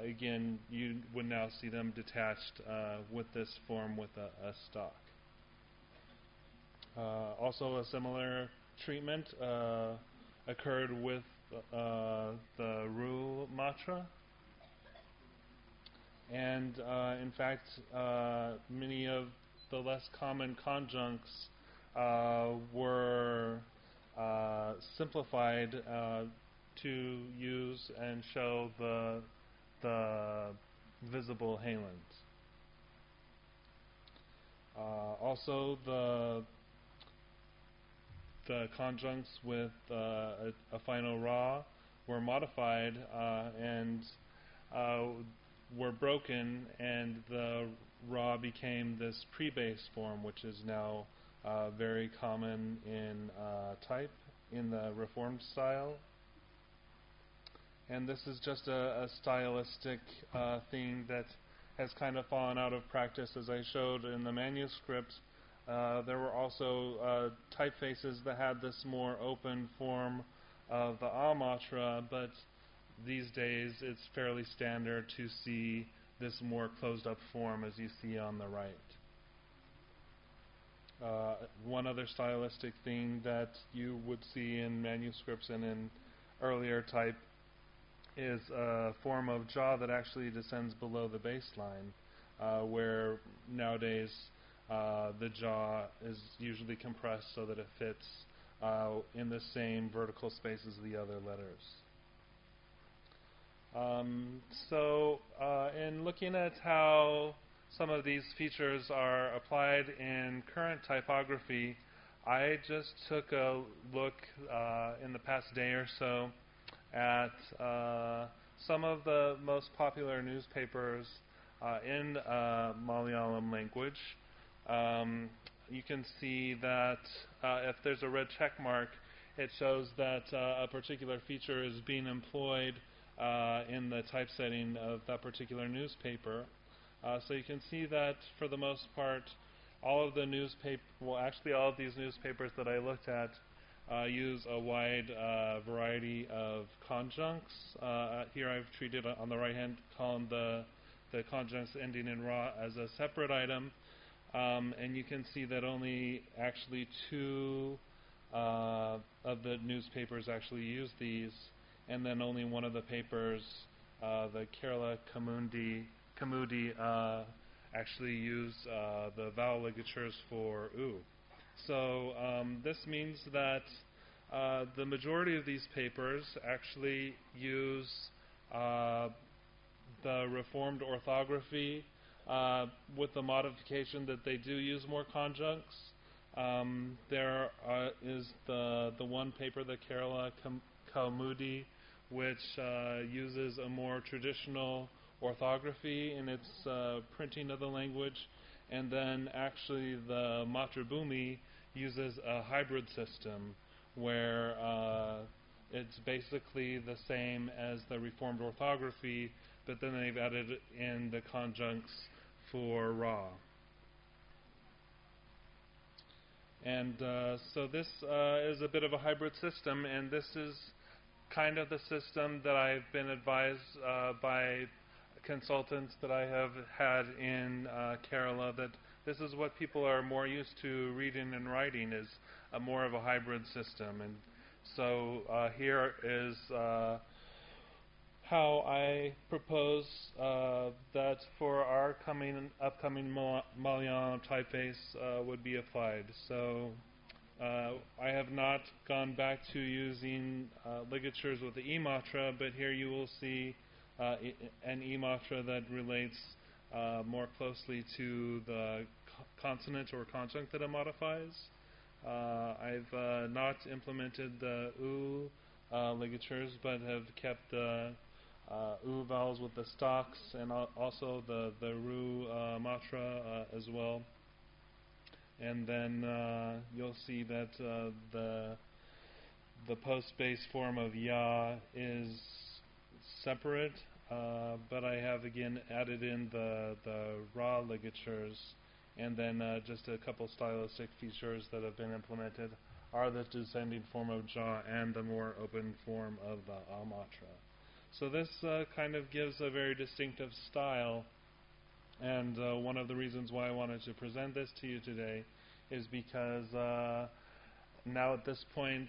Again, you would now see them detached with this form with a stock. Also, a similar treatment occurred with the Ru matra. And in fact, many of the less common conjuncts were simplified to use and show the visible halens. Also, the conjuncts with a final ra were modified and were broken, and the ra became this pre-base form, which is now very common in type in the Reformed style. And this is just a stylistic thing that has kind of fallen out of practice. As I showed in the manuscript, there were also typefaces that had this more open form of the A matra, but these days it's fairly standard to see this more closed up form as you see on the right. One other stylistic thing that you would see in manuscripts and in earlier type is a form of jaw that actually descends below the baseline, where nowadays the jaw is usually compressed so that it fits in the same vertical space as the other letters. In looking at how some of these features are applied in current typography, I just took a look in the past day or so at some of the most popular newspapers in Malayalam language. You can see that if there's a red check mark, it shows that a particular feature is being employed in the typesetting of that particular newspaper. So you can see that for the most part, all of the all of these newspapers that I looked at use a wide variety of conjuncts. Here I've treated on the right-hand column the conjuncts ending in ra as a separate item, and you can see that only actually 2 of the newspapers actually use these, and then only one of the papers, the Kerala Kamudi, actually use the vowel ligatures for U. So this means that the majority of these papers actually use the reformed orthography with the modification that they do use more conjuncts. There is the one paper, the Kerala Kaumudi, which uses a more traditional orthography in its printing of the language, and then actually the Matrabhumi uses a hybrid system where it's basically the same as the reformed orthography, but then they've added in the conjuncts for Ra. And so this is a bit of a hybrid system, and this is kind of the system that I've been advised by consultants that I have had in Kerala, that this is what people are more used to reading and writing, is more of a hybrid system. And so here is how I propose that for our upcoming Malayalam typeface would be applied. So I have not gone back to using ligatures with the E-matra, but here you will see an E-matra that relates more closely to the consonant or conjunct that it modifies. I've not implemented the U ligatures, but have kept the U vowels with the stocks, and also the Ru matra as well. And then you'll see that the post-base form of Ya is separate, but I have again added in the Ra ligatures, and then just a couple stylistic features that have been implemented are the descending form of Ja and the more open form of the A matra. So this kind of gives a very distinctive style, and one of the reasons why I wanted to present this to you today is because now at this point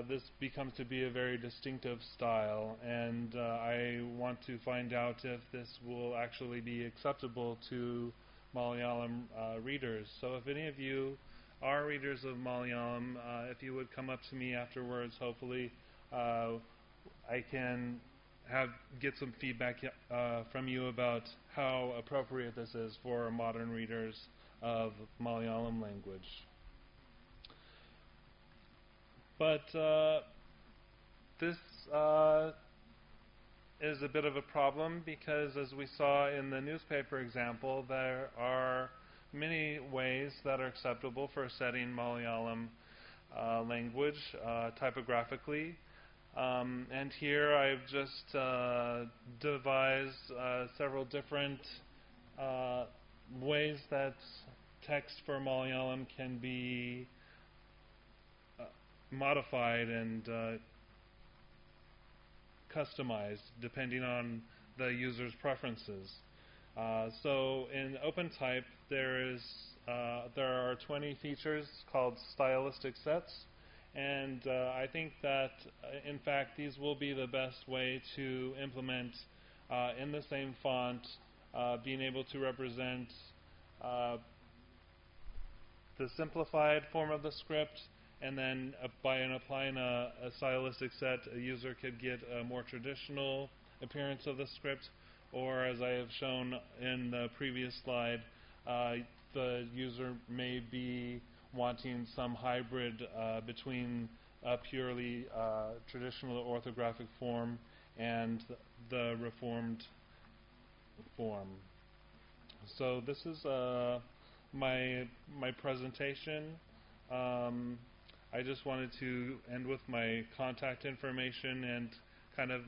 this becomes to be a very distinctive style, and I want to find out if this will actually be acceptable to Malayalam readers. So if any of you are readers of Malayalam, if you would come up to me afterwards, hopefully I can get some feedback from you about how appropriate this is for modern readers of Malayalam language. But this is a bit of a problem, because as we saw in the newspaper example, there are many ways that are acceptable for setting Malayalam language typographically. And here I've just devised several different ways that text for Malayalam can be modified and customized depending on the user's preferences. So in OpenType there are 20 features called stylistic sets, and I think that in fact these will be the best way to implement in the same font being able to represent the simplified form of the script, and then by applying a stylistic set, a user could get a more traditional appearance of the script, or as I have shown in the previous slide, the user may be wanting some hybrid between a purely traditional orthographic form and the reformed form. So this is my presentation. I just wanted to end with my contact information and kind of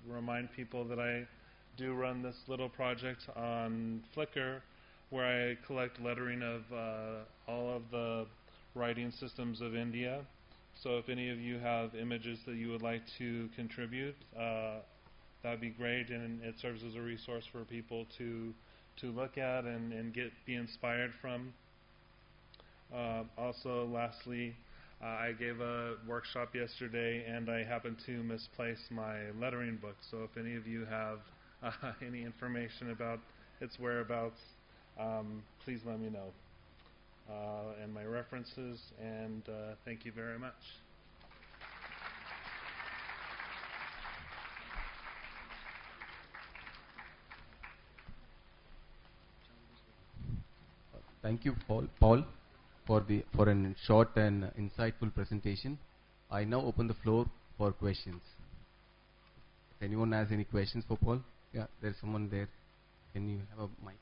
remind people that I do run this little project on Flickr, where I collect lettering of all of the writing systems of India. So if any of you have images that you would like to contribute, that'd be great, and it serves as a resource for people to look at and be inspired from. Also, lastly, I gave a workshop yesterday, and I happened to misplace my lettering book. So if any of you have any information about its whereabouts, please let me know. And my references, and thank you very much. Thank you, Paul, for a short and insightful presentation. I now open the floor for questions. If anyone has any questions for Paul, yeah, there's someone there. Can you have a mic?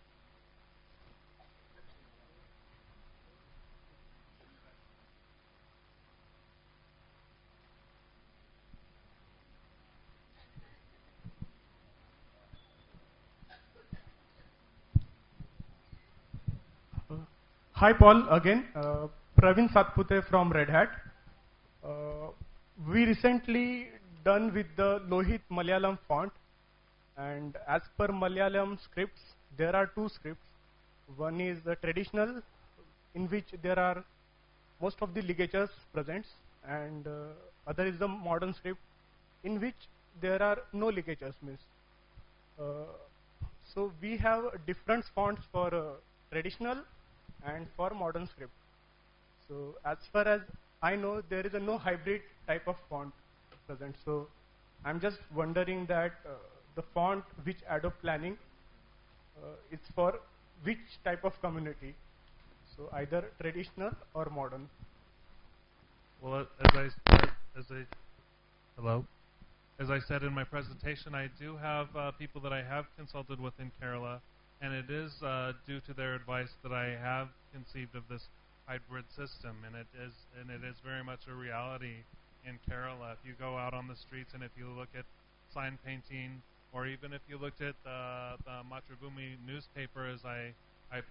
Hi Paul, again, Praveen Satpute from Red Hat. We recently done with the Lohit Malayalam font, and as per Malayalam scripts, there are two scripts. One is the traditional, in which there are most of the ligatures present, and other is the modern script, in which there are no ligatures. So we have different fonts for traditional and for modern script. So as far as I know, there is a no hybrid type of font present. So I'm just wondering that the font which Adobe Planning is for which type of community? So either traditional or modern. Well, as I said in my presentation, I do have people that I have consulted with in Kerala, and it is due to their advice that I have conceived of this hybrid system, and it is very much a reality in Kerala. If you go out on the streets and if you look at sign painting, or even if you looked at the Matrabhumi newspaper, as I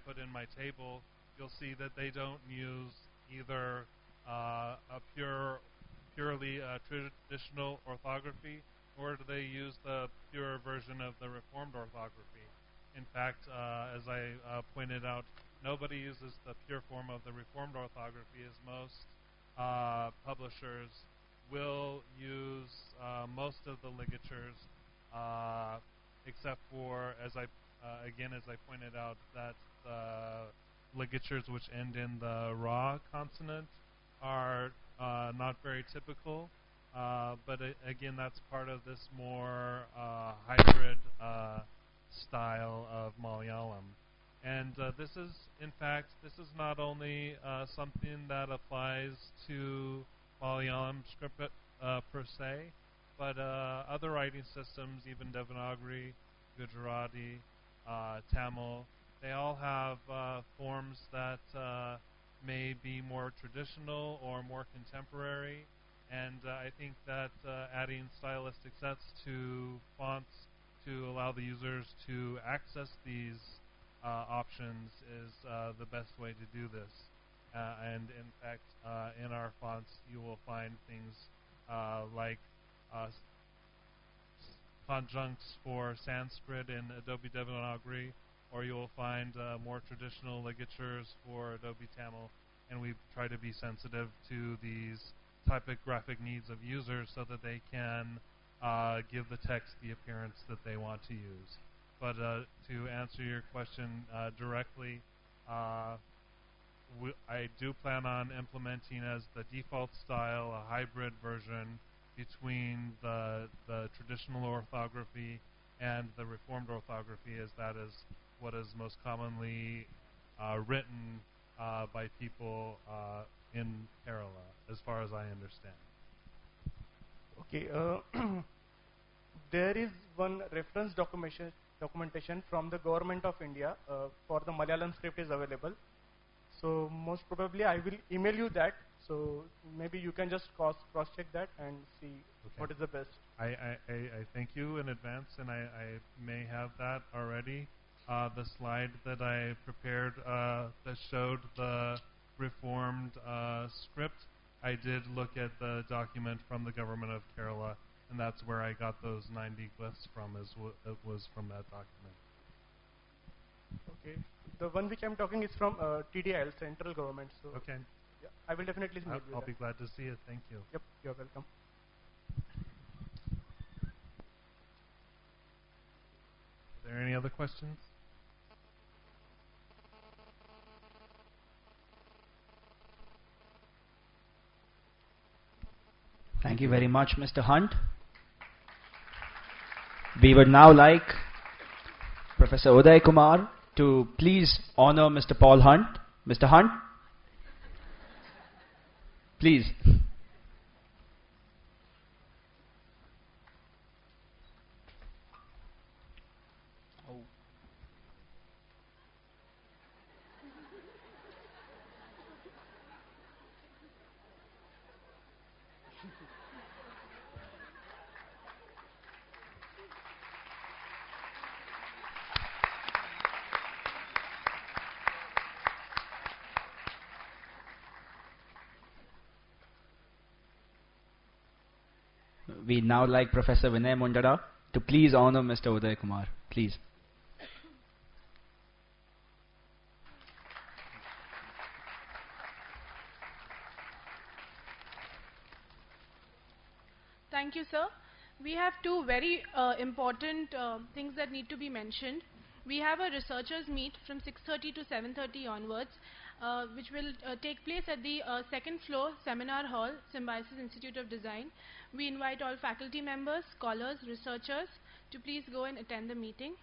put in my table, you'll see that they don't use either a purely traditional orthography, or do they use the pure version of the reformed orthography. In fact, as I pointed out, nobody uses the pure form of the reformed orthography, as most publishers will use most of the ligatures, except for, as I pointed out, that the ligatures which end in the ra consonant are not very typical. But again, that's part of this more hybrid style of Malayalam. And this is, in fact, this is not only something that applies to Malayalam script per se, but other writing systems, even Devanagari, Gujarati, Tamil, they all have forms that may be more traditional or more contemporary. And I think that adding stylistic sets to fonts to allow the users to access these options is the best way to do this. And in fact, in our fonts, you will find things like conjuncts for Sanskrit in Adobe Devanagari, or you will find more traditional ligatures for Adobe Tamil. And we try to be sensitive to these typographic needs of users so that they can give the text the appearance that they want to use. But to answer your question directly, I do plan on implementing as the default style a hybrid version between the traditional orthography and the reformed orthography, as that is what is most commonly written by people in Kerala, as far as I understand. Okay. There is one reference documentation from the Government of India for the Malayalam script is available. So most probably I will email you that. So maybe you can just cross-check that and see what is the best. I thank you in advance, and I may have that already. The slide that I prepared that showed the reformed script, I did look at the document from the Government of Kerala, and that's where I got those 90 glyphs from, it was from that document. Okay. The one which I'm talking is from TDIL, Central Government. So okay. Yeah, I will definitely mail you. I'll be glad to see it. Thank you. Yep, you're welcome. Are there any other questions? Thank you very much, Mr. Hunt. We would now like Professor Uday Kumar to please honor Mr. Paul Hunt Mr. Hunt? Please. We now like Professor Vinay Mundara to please honor Mr. Uday Kumar. Please. Thank you, sir. We have two very important things that need to be mentioned. We have a researchers meet from 6:30 to 7:30 onwards, which will take place at the second floor seminar hall, Symbiosis Institute of Design. We invite all faculty members, scholars, researchers to please go and attend the meeting.